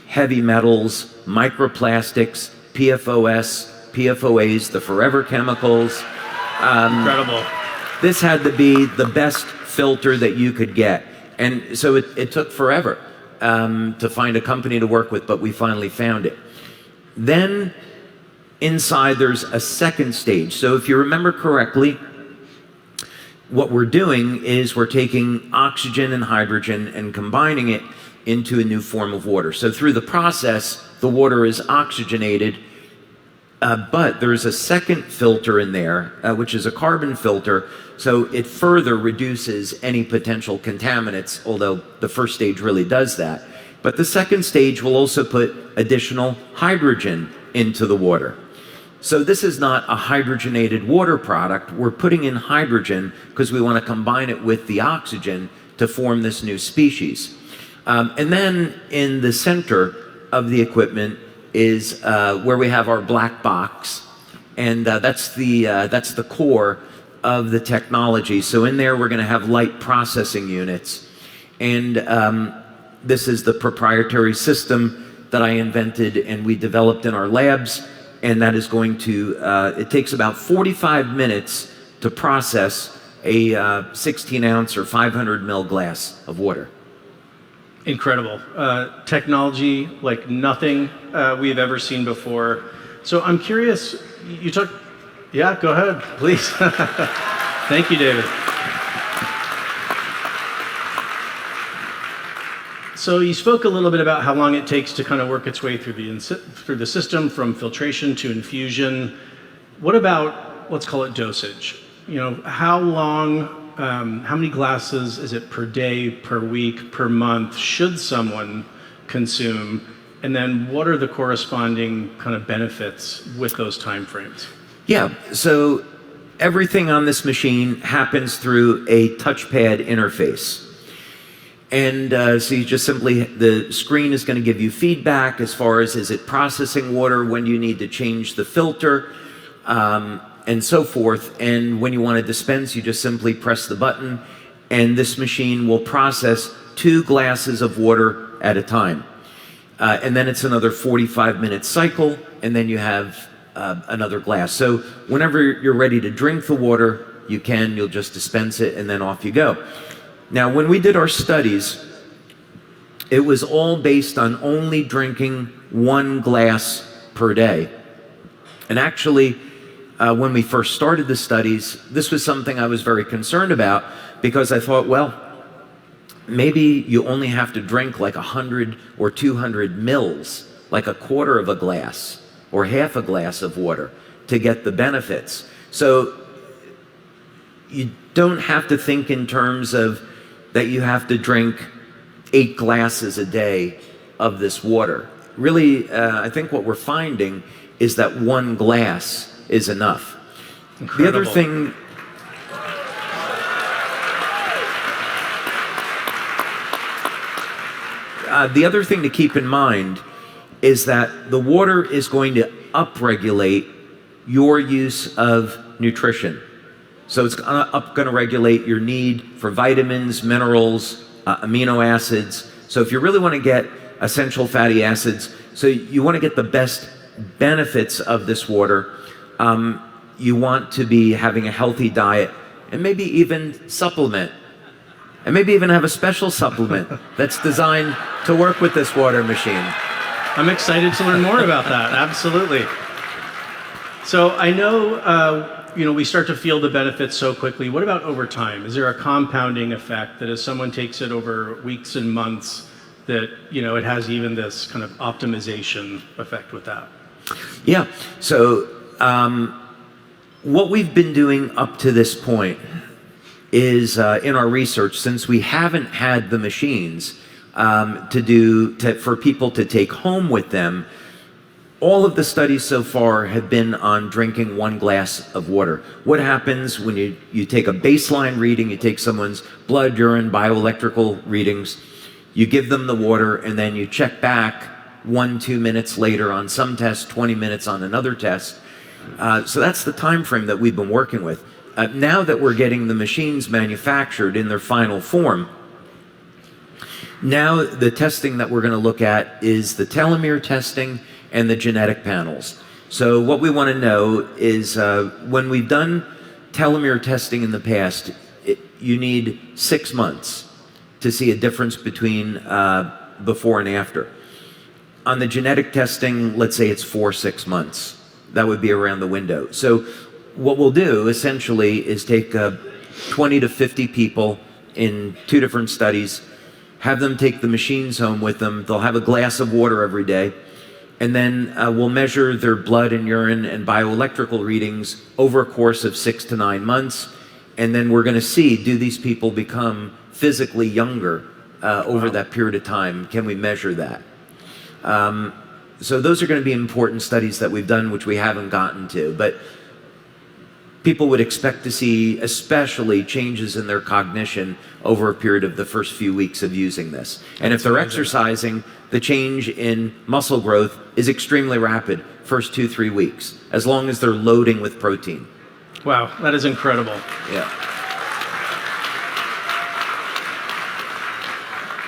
heavy metals, microplastics, PFOS, PFOAs, the forever chemicals. Incredible. This had to be the best filter that you could get. And so it took forever to find a company to work with, but we finally found it. Then inside there's a second stage. So if you remember correctly, what we're doing is we're taking oxygen and hydrogen and combining it into a new form of water. So through the process, the water is oxygenated, but there's a second filter in there, which is a carbon filter, so it further reduces any potential contaminants, although the first stage really does that. But the second stage will also put additional hydrogen into the water. So this is not a hydrogenated water product. We're putting in hydrogen because we want to combine it with the oxygen to form this new species. And then in the center of the equipment is where we have our black box, and that's the core of the technology. So in there we're going to have light processing units, and this is the proprietary system that I invented and we developed in our labs. And that is going to, it takes about 45 minutes to process a 16-ounce or 500 ml glass of water. Incredible. Technology like nothing we've ever seen before. So I'm curious, you took, yeah, go ahead, please. Thank you, David. So you spoke a little bit about how long it takes to kind of work its way through the system, from filtration to infusion. What about, let's call it dosage? How long, how many glasses is it per day, per week, per month should someone consume? And then what are the corresponding kind of benefits with those timeframes? Yeah, so everything on this machine happens through a touchpad interface. And so you just simply, the screen is going to give you feedback as far as, is it processing water, when do you need to change the filter, and so forth. And when you want to dispense, you just simply press the button, and this machine will process 2 glasses of water at a time. And then it's another 45-minute cycle, and then you have another glass. So whenever you're ready to drink the water, you'll just dispense it, and then off you go. Now, when we did our studies, it was all based on only drinking 1 glass per day. And actually, when we first started the studies, this was something I was very concerned about, because I thought, well, maybe you only have to drink like 100 or 200 mils, like a quarter of a glass or half a glass of water to get the benefits. So you don't have to think in terms of that you have to drink 8 glasses a day of this water. Really, I think what we're finding is that 1 glass is enough. Incredible. The other thing to keep in mind is that the water is going to upregulate your use of nutrition. So it's going to regulate your need for vitamins, minerals, amino acids. So if you really want to get essential fatty acids, so you want to get the best benefits of this water, you want to be having a healthy diet and maybe even supplement. And maybe even have a special supplement that's designed to work with this water machine. I'm excited to learn more about that. Absolutely. So I know, we start to feel the benefits so quickly. What about over time? Is there a compounding effect that as someone takes it over weeks and months, that it has even this kind of optimization effect with that? Yeah. So what we've been doing up to this point is in our research, since we haven't had the machines for people to take home with them, all of the studies so far have been on drinking 1 glass of water. What happens when you take a baseline reading, you take someone's blood, urine, bioelectrical readings, you give them the water, and then you check back 1-2 minutes later on some test, 20 minutes on another test. So that's the time frame that we've been working with. Now that we're getting the machines manufactured in their final form, now the testing that we're going to look at is the telomere testing and the genetic panels. So what we want to know is when we've done telomere testing in the past, you need 6 months to see a difference between before and after. On the genetic testing, let's say it's 4-6 months. That would be around the window. So what we'll do essentially is take 20 to 50 people in 2 different studies, have them take the machines home with them. They'll have a glass of water every day, and then we'll measure their blood and urine and bioelectrical readings over a course of 6 to 9 months, and then we're going to see, do these people become physically younger over that period of time? Can we measure that? So those are going to be important studies that we've done, which we haven't gotten to, but people would expect to see especially changes in their cognition over a period of the first few weeks of using this. And if they're exercising, the change in muscle growth is extremely rapid, first 2-3 weeks, as long as they're loading with protein. Wow, that is incredible. Yeah.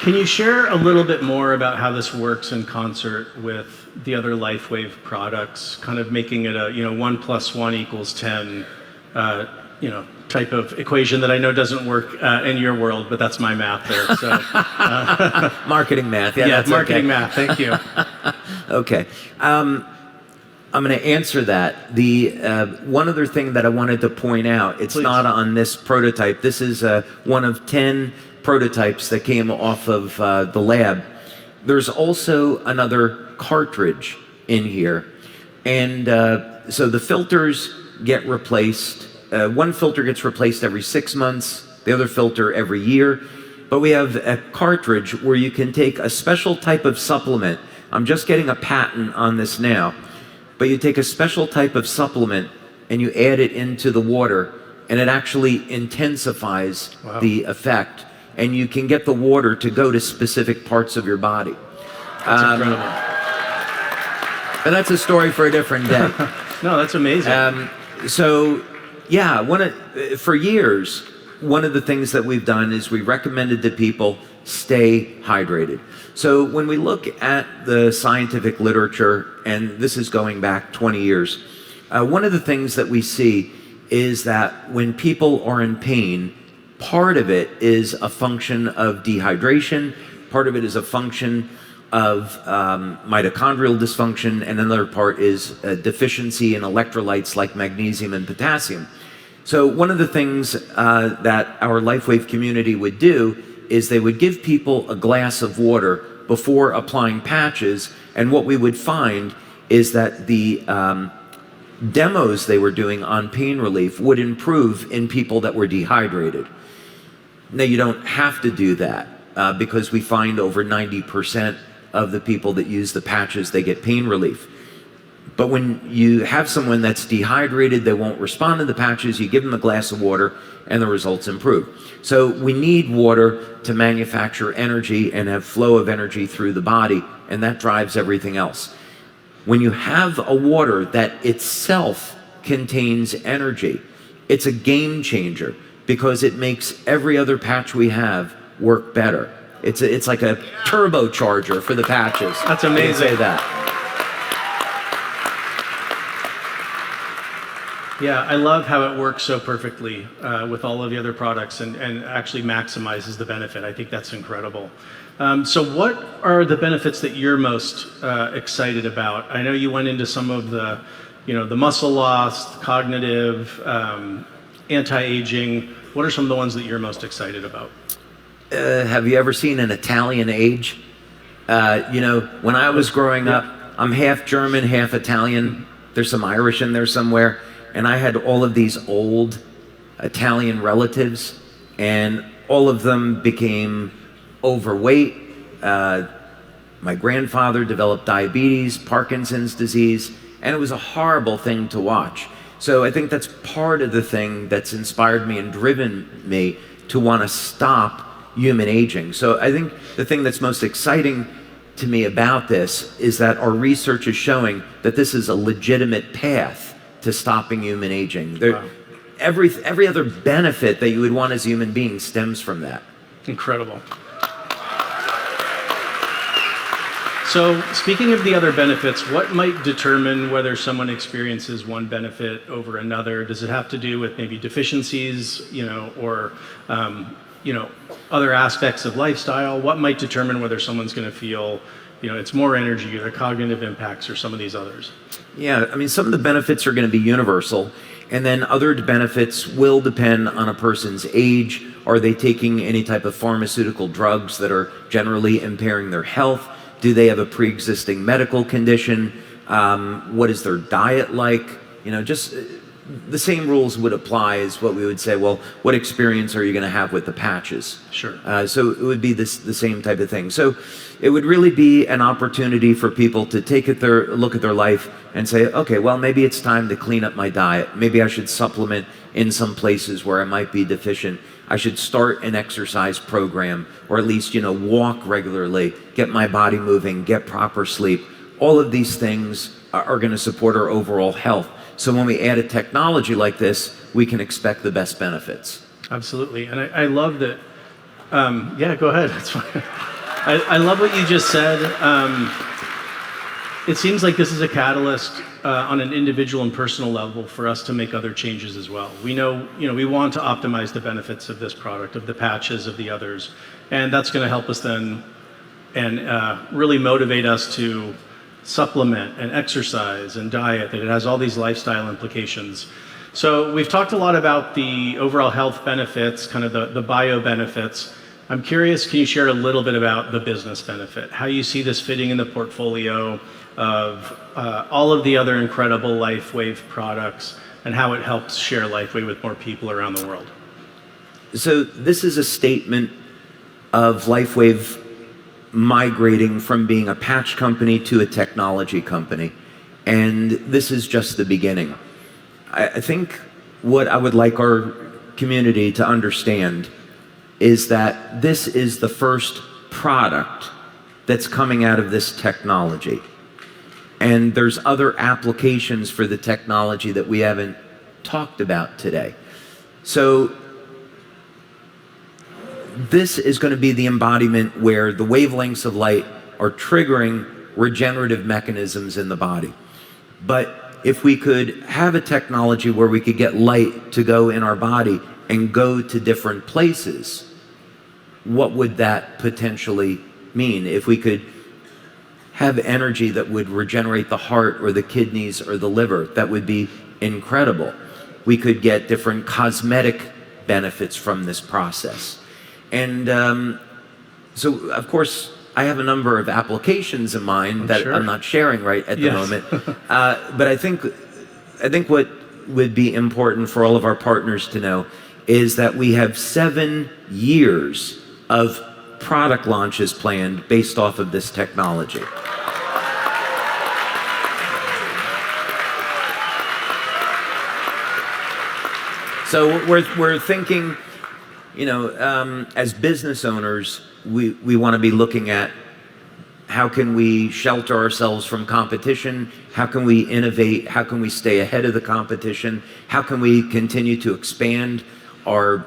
Can you share a little bit more about how this works in concert with the other LifeWave products, kind of making it a 1 + 1 = 10 type of equation that I know doesn't work in your world, but that's my math there. So marketing math. Yeah, that's marketing math. Thank you. Okay. I'm going to answer that. The one other thing that I wanted to point out, it's Please. Not on this prototype. This is one of 10 prototypes that came off of the lab. There's also another cartridge in here. And so the filters get replaced. One filter gets replaced every 6 months, the other filter every year. But we have a cartridge where you can take a special type of supplement. I'm just getting a patent on this now. But you take a special type of supplement and you add it into the water, and it actually intensifies the effect. And you can get the water to go to specific parts of your body. That's incredible. But that's a story for a different day. No, that's amazing. So, yeah, for years, one of the things that we've done is we recommended to people stay hydrated. So when we look at the scientific literature, and this is going back 20 years, one of the things that we see is that when people are in pain, part of it is a function of dehydration, part of it is a function of mitochondrial dysfunction, and another part is a deficiency in electrolytes like magnesium and potassium. So one of the things that our LifeWave community would do is they would give people a glass of water before applying patches, and what we would find is that the demos they were doing on pain relief would improve in people that were dehydrated. Now, you don't have to do that, because we find over 90% of the people that use the patches, they get pain relief. But when you have someone that's dehydrated, they won't respond to the patches, you give them a glass of water and the results improve. So we need water to manufacture energy and have flow of energy through the body, and that drives everything else. When you have a water that itself contains energy, it's a game changer because it makes every other patch we have work better. It's like a turbocharger for the patches. That's I can amazing. say that. Yeah, I love how it works so perfectly with all of the other products and actually maximizes the benefit. I think that's incredible. So what are the benefits that you're most excited about? I know you went into some of the, the muscle loss, cognitive, anti-aging. What are some of the ones that you're most excited about? Have you ever seen an Italian age? When I was growing up, I'm half German, half Italian. There's some Irish in there somewhere. And I had all of these old Italian relatives, and all of them became overweight. My grandfather developed diabetes, Parkinson's disease, and it was a horrible thing to watch. So I think that's part of the thing that's inspired me and driven me to want to stop human aging. So I think the thing that's most exciting to me about this is that our research is showing that this is a legitimate path to stopping human aging. Wow. Every other benefit that you would want as a human being stems from that. Incredible. So speaking of the other benefits, what might determine whether someone experiences one benefit over another? Does it have to do with maybe deficiencies, or other aspects of lifestyle? What might determine whether someone's going to feel, it's more energy or the cognitive impacts or some of these others? Yeah, I mean, some of the benefits are going to be universal, and then other benefits will depend on a person's age. Are they taking any type of pharmaceutical drugs that are generally impairing their health? Do they have a pre-existing medical condition? What is their diet like? Just the same rules would apply as what we would say, well, what experience are you going to have with the patches? Sure. So it would be the same type of thing. So it would really be an opportunity for people to look at their life and say, okay, well, maybe it's time to clean up my diet. Maybe I should supplement in some places where I might be deficient. I should start an exercise program, or at least, walk regularly, get my body moving, get proper sleep. All of these things are going to support our overall health. So when we add a technology like this, we can expect the best benefits. Absolutely. And I love that. Yeah, go ahead. That's fine. I love what you just said. It seems like this is a catalyst on an individual and personal level for us to make other changes as well. We know, we want to optimize the benefits of this product, of the patches, of the others. And that's going to help us then and really motivate us to supplement and exercise and diet, that it has all these lifestyle implications. So we've talked a lot about the overall health benefits, kind of the bio benefits. I'm curious, can you share a little bit about the business benefit? How you see this fitting in the portfolio of all of the other incredible LifeWave products, and how it helps share LifeWave with more people around the world? So this is a statement of LifeWave migrating from being a patch company to a technology company. And this is just the beginning. I think what I would like our community to understand is that this is the first product that's coming out of this technology. And there's other applications for the technology that we haven't talked about today. So this is going to be the embodiment where the wavelengths of light are triggering regenerative mechanisms in the body. But if we could have a technology where we could get light to go in our body and go to different places, what would that potentially mean? If we could have energy that would regenerate the heart or the kidneys or the liver, that would be incredible. We could get different cosmetic benefits from this process. And so, of course, I have a number of applications in mind that I'm not sharing right at the moment. But I think what would be important for all of our partners to know is that we have 7 years of product launches planned based off of this technology. So we're thinking, as business owners, we want to be looking at how can we shelter ourselves from competition? How can we innovate? How can we stay ahead of the competition? How can we continue to expand our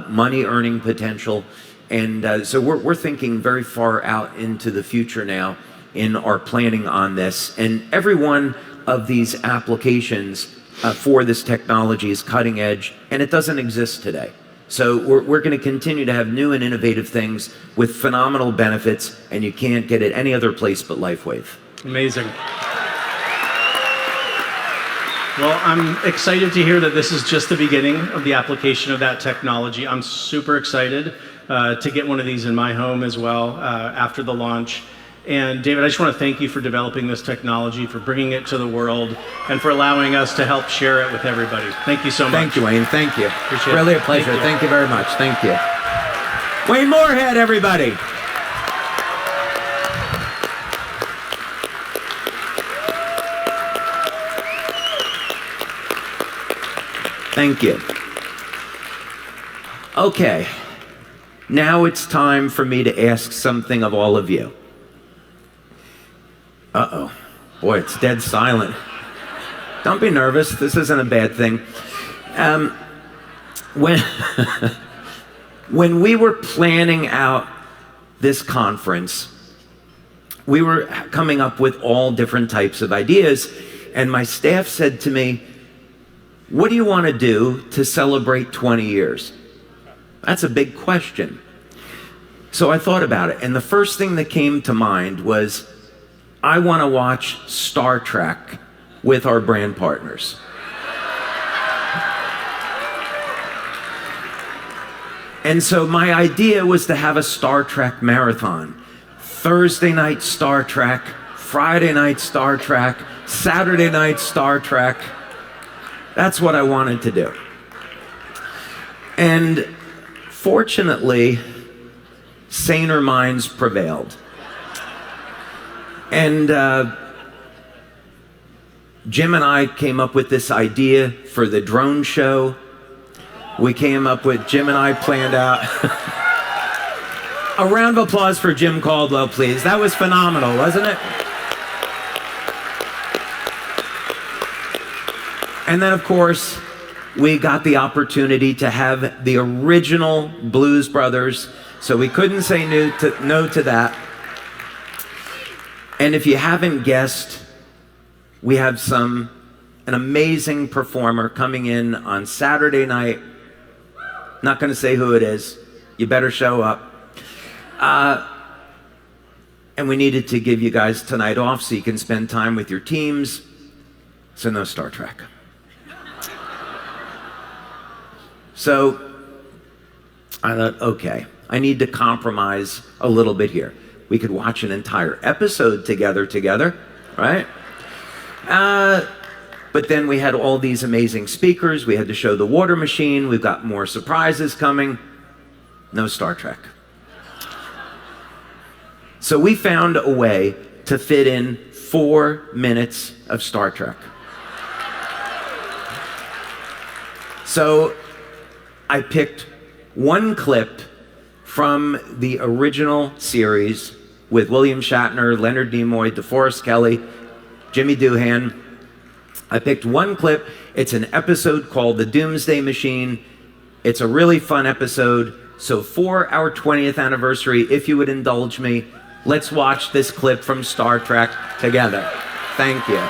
money earning potential? And so we're thinking very far out into the future now in our planning on this. And every one of these applications for this technology is cutting edge, and it doesn't exist today. So we're going to continue to have new and innovative things with phenomenal benefits, and you can't get it any other place but LifeWave. Amazing. Well, I'm excited to hear that this is just the beginning of the application of that technology. I'm super excited to get one of these in my home as well after the launch. And David, I just want to thank you for developing this technology, for bringing it to the world, and for allowing us to help share it with everybody. Thank you so much. Thank you, Wayne. Thank you. Appreciate really it. a pleasure. Thank you. Thank you very much. Thank you. Wayne Moorhead, everybody. Thank you. Okay. Now it's time for me to ask something of all of you. Uh-oh. Boy, it's dead silent. Don't be nervous. This isn't a bad thing. When we were planning out this conference, we were coming up with all different types of ideas, and my staff said to me, what do you want to do to celebrate 20 years? That's a big question. So I thought about it, and the first thing that came to mind was, I want to watch Star Trek with our brand partners. And so my idea was to have a Star Trek marathon. Thursday night Star Trek, Friday night Star Trek, Saturday night Star Trek. That's what I wanted to do. And fortunately, saner minds prevailed. And Jim and I came up with this idea for the drone show. Jim and I planned out. A round of applause for Jim Caldwell, please. That was phenomenal, wasn't it? And then, of course, we got the opportunity to have the original Blues Brothers, so we couldn't say no to that. And if you haven't guessed, we have an amazing performer coming in on Saturday night. Not going to say who it is. You better show up. And we needed to give you guys tonight off so you can spend time with your teams. So no Star Trek. So I thought, okay, I need to compromise a little bit here. We could watch an entire episode together, right? But then we had all these amazing speakers. We had to show the water machine. We've got more surprises coming. No Star Trek. So we found a way to fit in 4 minutes of Star Trek. So I picked one clip from the original series with William Shatner, Leonard Nimoy, DeForest Kelley, Jimmy Doohan. I picked one clip. It's an episode called The Doomsday Machine. It's a really fun episode. So for our 20th anniversary, if you would indulge me, let's watch this clip from Star Trek together. Thank you.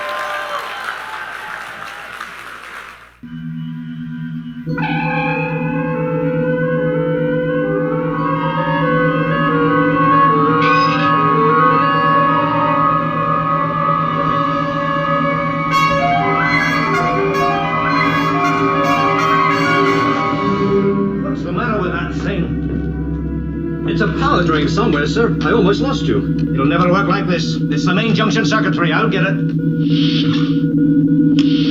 It's a power drain somewhere, sir. I almost lost you. It'll never work like this. It's the main junction circuitry. I'll get it.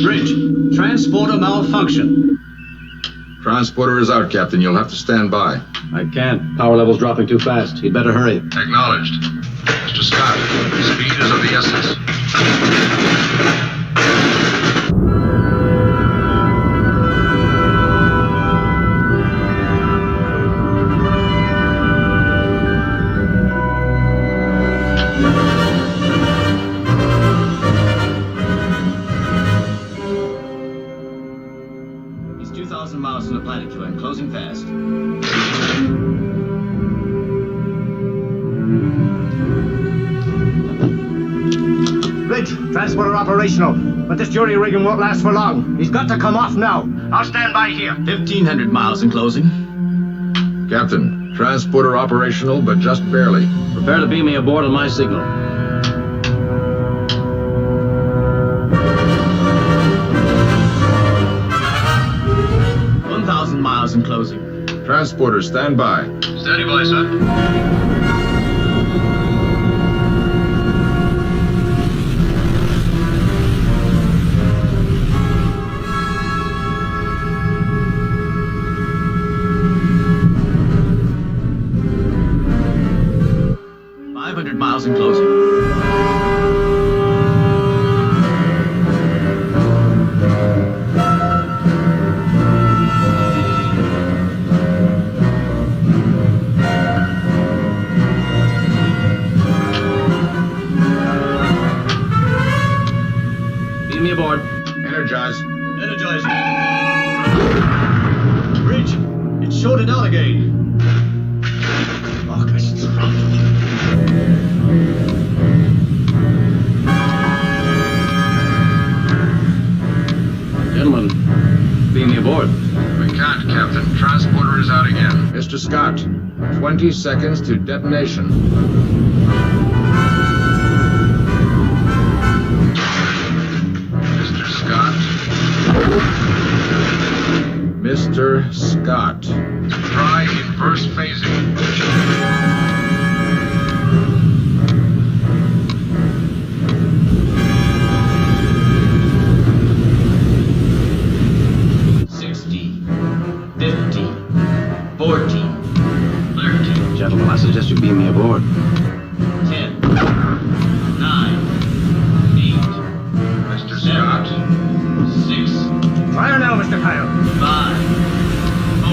Bridge. Transporter malfunction. Transporter is out, Captain. You'll have to stand by. I can't. Power level's dropping too fast. He'd better hurry. Acknowledged. Mr. Scott, speed is of the essence. He's 2,000 miles from the planet, Joanne. Closing fast. Bridge, transporter operational. But this jury rigging won't last for long. He's got to come off now. I'll stand by here. 1,500 miles in closing. Captain, transporter operational, but just barely. Prepare to beam me aboard on my signal. Miles in closing. Transporter, stand by. Steady by, sir. 500 miles in closing. Beam me aboard. Energize. Energizing. Bridge, it showed it out again. Oh, gosh, it's wrong. Gentlemen, beam me aboard. We can't, Captain. Transporter is out again. Mr. Scott, 20 seconds to detonation. Mr. Scott. Mr. Scott. Try inverse phasing. 13. Gentlemen, I suggest you beam me aboard. 10, 9, 8. Mr. Scott. 6. Fire now, Mr. Kyle. 5, 4.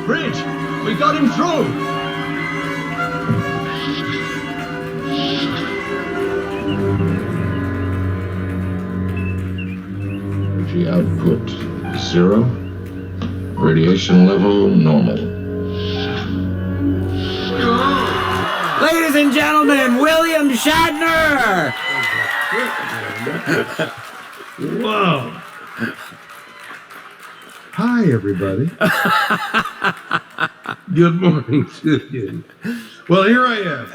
Bridge! We got him through! Energy output 0. Radiation level normal. Ladies and gentlemen, William Shatner! Whoa. Hi, everybody. Good morning to you. Well, here I am.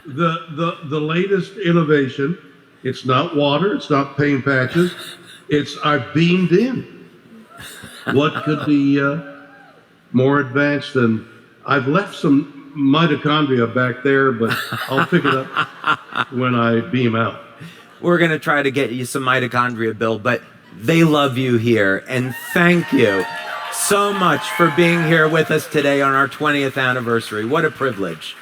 The latest innovation. It's not water. It's not paint patches. It's I've beamed in. What could be more advanced than I've left some mitochondria back there, but I'll pick it up when I beam out. We're going to try to get you some mitochondria, Bill, but they love you here, and thank you so much for being here with us today on our 20th anniversary. What a privilege.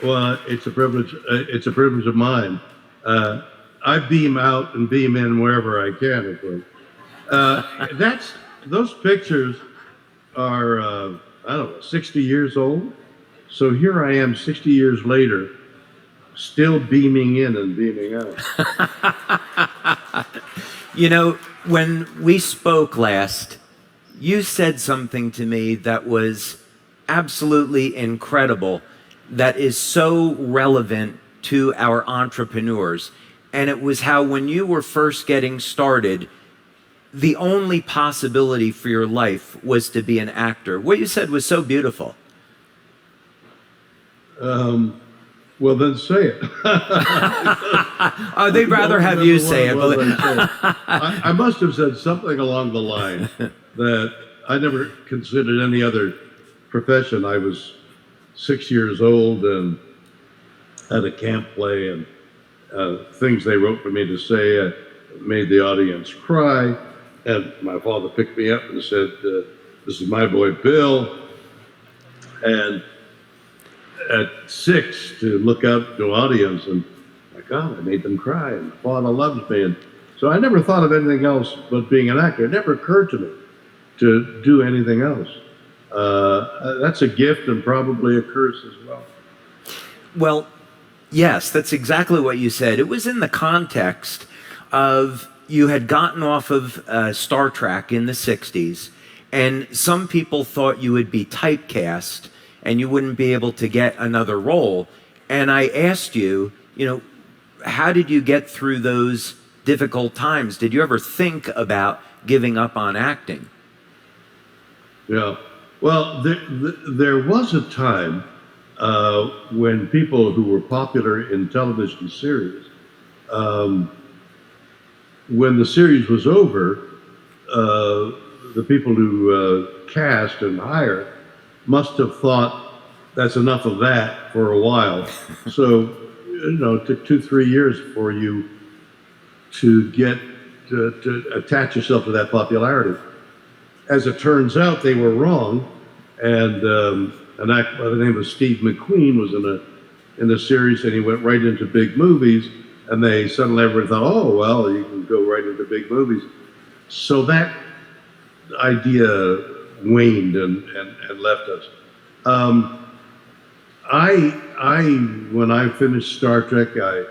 Well, it's a privilege. It's a privilege of mine. I beam out and beam in wherever I can, of course. Those pictures are, I don't know, 60 years old. So here I am 60 years later, still beaming in and beaming out. You know, when we spoke last, you said something to me that was absolutely incredible, that is so relevant to our entrepreneurs. And it was how when you were first getting started, the only possibility for your life was to be an actor. What you said was so beautiful. Well, then say it. They'd rather have you say it. Well, then say it. I must have said something along the line that I never considered any other profession. I was 6 years old and had a camp play, and things they wrote for me to say made the audience cry. And my father picked me up and said, "This is my boy Bill." And at 6, to look out to audience, and my God, I made them cry, and my father loves me. And so I never thought of anything else but being an actor. It never occurred to me to do anything else. That's a gift and probably a curse as well. Well, yes, that's exactly what you said. It was in the context of you had gotten off of Star Trek in the 60s, and some people thought you would be typecast and you wouldn't be able to get another role. And I asked you, how did you get through those difficult times? Did you ever think about giving up on acting? Yeah. Well, there was a time when people who were popular in television series, when the series was over, the people who cast and hired must have thought that's enough of that for a while. So, it took 2-3 years for you to get to attach yourself to that popularity. As it turns out, they were wrong, and an actor by the name of Steve McQueen was in the series, and he went right into big movies, and they suddenly everybody thought, oh, well, you can go right into big movies. So that idea waned and left us. When I finished Star Trek, I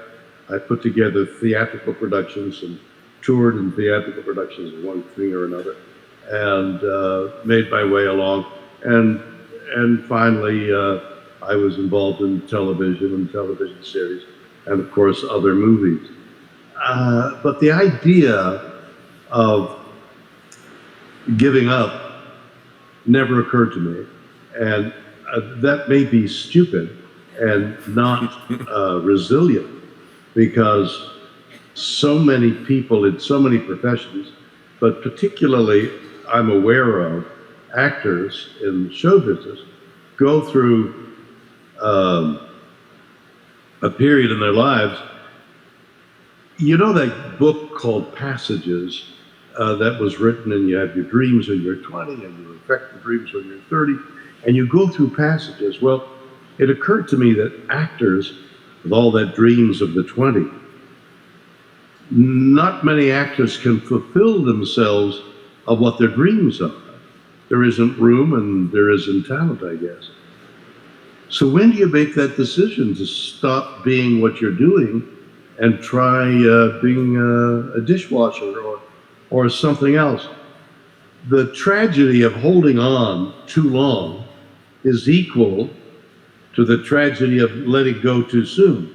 put together theatrical productions and toured in theatrical productions of one thing or another, and made my way along. And finally, I was involved in television and television series, and of course, other movies. But the idea of giving up never occurred to me. And that may be stupid and not resilient, because so many people in so many professions, but particularly I'm aware of actors in show business, go through a period in their lives. You know that book called Passages that was written, and you have your dreams when you're 20 and you affect the dreams when you're 30, and you go through passages. Well, it occurred to me that actors, with all that dreams of the 20, not many actors can fulfill themselves of what their dreams are. There isn't room and there isn't talent, I guess. So when do you make that decision to stop being what you're doing and try being a dishwasher or something else? The tragedy of holding on too long is equal to the tragedy of letting go too soon.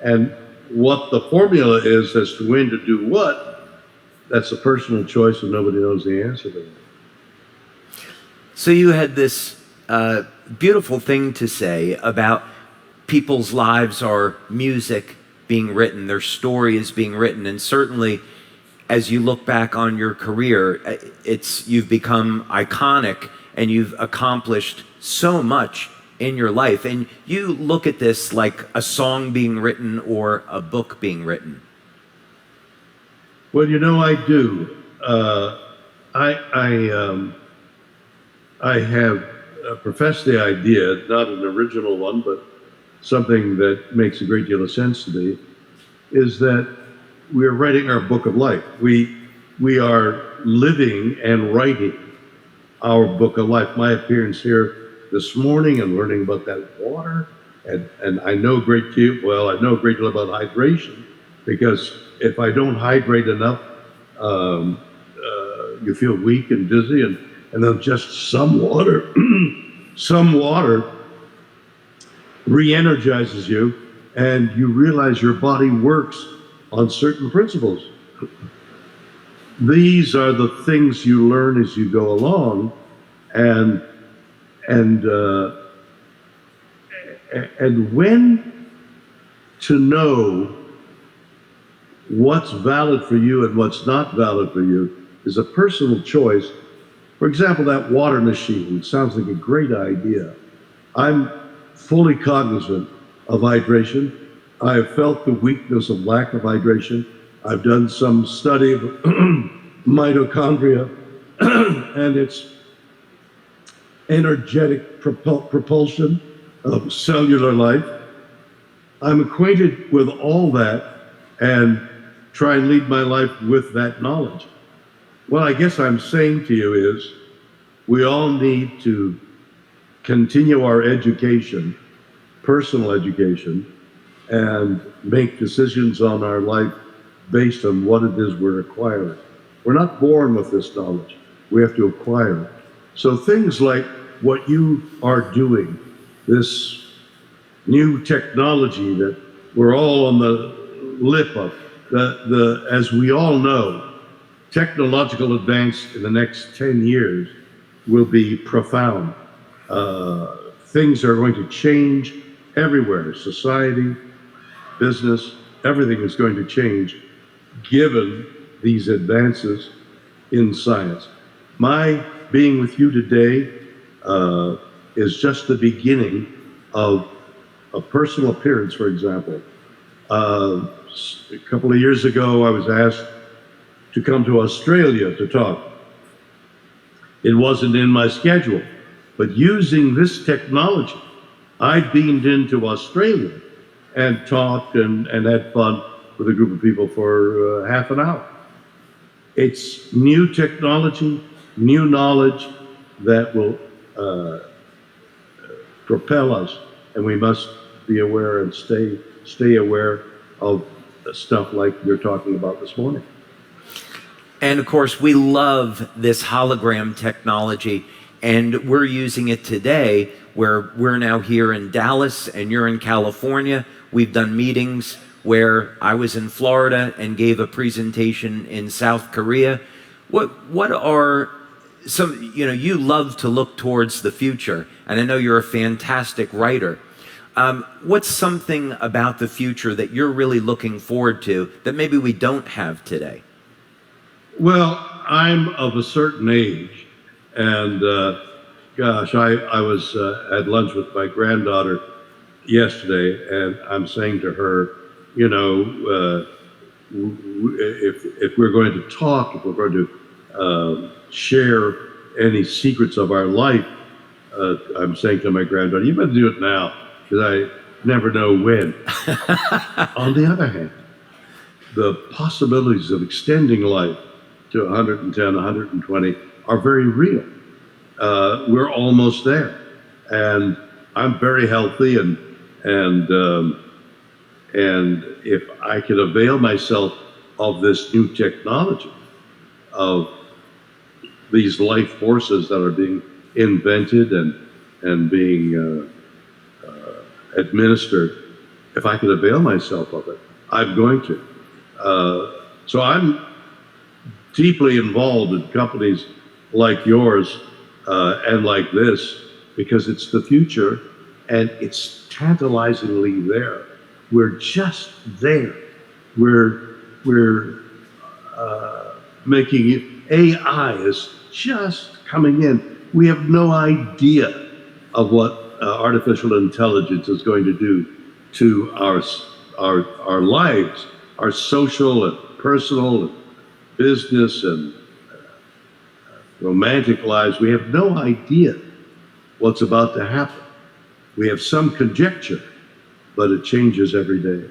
And what the formula is as to when to do what, that's a personal choice, and nobody knows the answer to that. So you had this beautiful thing to say about people's lives are music being written, their story is being written, and certainly as you look back on your career, you've become iconic and you've accomplished so much in your life. And you look at this like a song being written or a book being written. Well, I do. I have professed the idea, not an original one, but something that makes a great deal of sense to me, is that we're writing our book of life. We are living and writing our book of life. My appearance here this morning and learning about that water, and I know a great deal about hydration, because if I don't hydrate enough, you feel weak and dizzy, and then just some water, some water re-energizes you, and you realize your body works on certain principles. These are the things you learn as you go along, and And when to know what's valid for you and what's not valid for you is a personal choice. For example, that water machine sounds like a great idea. I'm fully cognizant of hydration. I have felt the weakness of lack of hydration. I've done some study of mitochondria and its energetic propulsion of cellular life. I'm acquainted with all that and try and lead my life with that knowledge. What I guess I'm saying to you is we all need to continue our education, personal education, and make decisions on our life based on what it is we're acquiring. We're not born with this knowledge. We have to acquire it. So things like what you are doing, this new technology that we're all on the lip of, as we all know, technological advance in the next 10 years will be profound. Things are going to change everywhere. Society, business, everything is going to change given these advances in science. My being with you today is just the beginning of a personal appearance, for example. A couple of years ago, I was asked to come to Australia to talk. It wasn't in my schedule, but using this technology, I beamed into Australia and talked and had fun with a group of people for half an hour. It's new technology, new knowledge that will propel us, and we must be aware and stay aware of stuff like you're talking about this morning. And of course, we love this hologram technology, and we're using it today where we're now here in Dallas and you're in California. We've done meetings where I was in Florida and gave a presentation in South Korea. What are some, you love to look towards the future, and I know you're a fantastic writer. What's something about the future that you're really looking forward to that maybe we don't have today? Well, I'm of a certain age, and gosh, I was at lunch with my granddaughter yesterday, and I'm saying to her, if we're going to talk, if we're going to share any secrets of our life, I'm saying to my granddaughter, you better do it now, because I never know when. On the other hand, the possibilities of extending life to 110, 120 are very real. We're almost there, and I'm very healthy, and if I can avail myself of this new technology, of these life forces that are being invented and being administered, if I could avail myself of it, I'm going to. So I'm deeply involved in companies like yours and like this, because it's the future and it's tantalizingly there. We're just there. We're making it. AI is just coming in. We have no idea of what artificial intelligence is going to do to our lives, our social and personal and business and romantic lives. We have no idea what's about to happen. We have some conjecture, but it changes every day.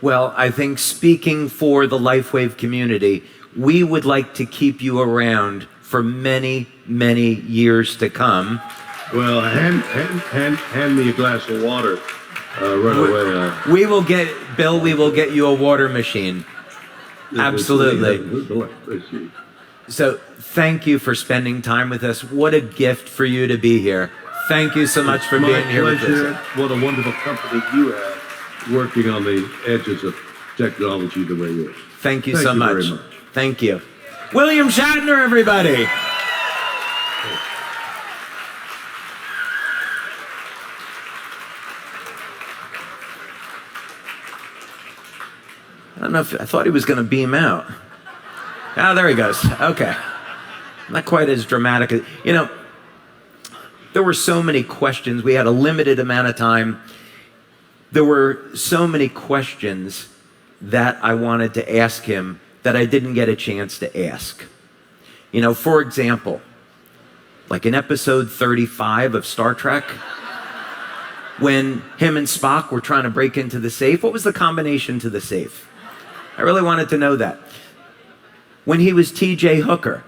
Well, I think speaking for the LifeWave community, we would like to keep you around for many, many years to come. Well, hand me a glass of water right away. We will get you a water machine. Absolutely. So thank you for spending time with us. What a gift for you to be here. Thank you so much for being here with us. What a wonderful company you have working on the edges of technology the way you are. Thank you so much. Very much. Thank you. William Shatner, everybody. I don't know if I thought he was going to beam out. Ah, there he goes. Okay. Not quite as dramatic as, there were so many questions. We had a limited amount of time. There were so many questions that I wanted to ask him that I didn't get a chance to ask. For example, like in episode 35 of Star Trek, when him and Spock were trying to break into the safe, what was the combination to the safe? I really wanted to know that. When he was T.J. Hooker,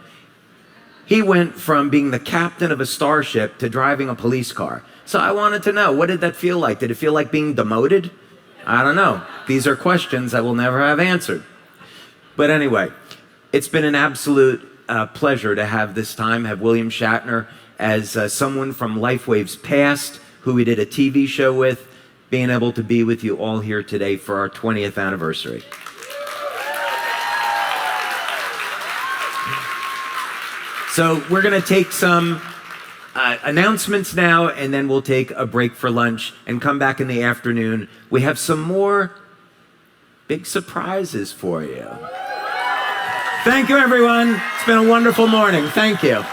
he went from being the captain of a starship to driving a police car. So I wanted to know, what did that feel like? Did it feel like being demoted? I don't know. These are questions I will never have answered. But anyway, it's been an absolute pleasure to have this time, have William Shatner as someone from LifeWave's past, who we did a TV show with, being able to be with you all here today for our 20th anniversary. So we're going to take some announcements now, and then we'll take a break for lunch and come back in the afternoon. We have some more big surprises for you. Thank you, everyone. It's been a wonderful morning. Thank you.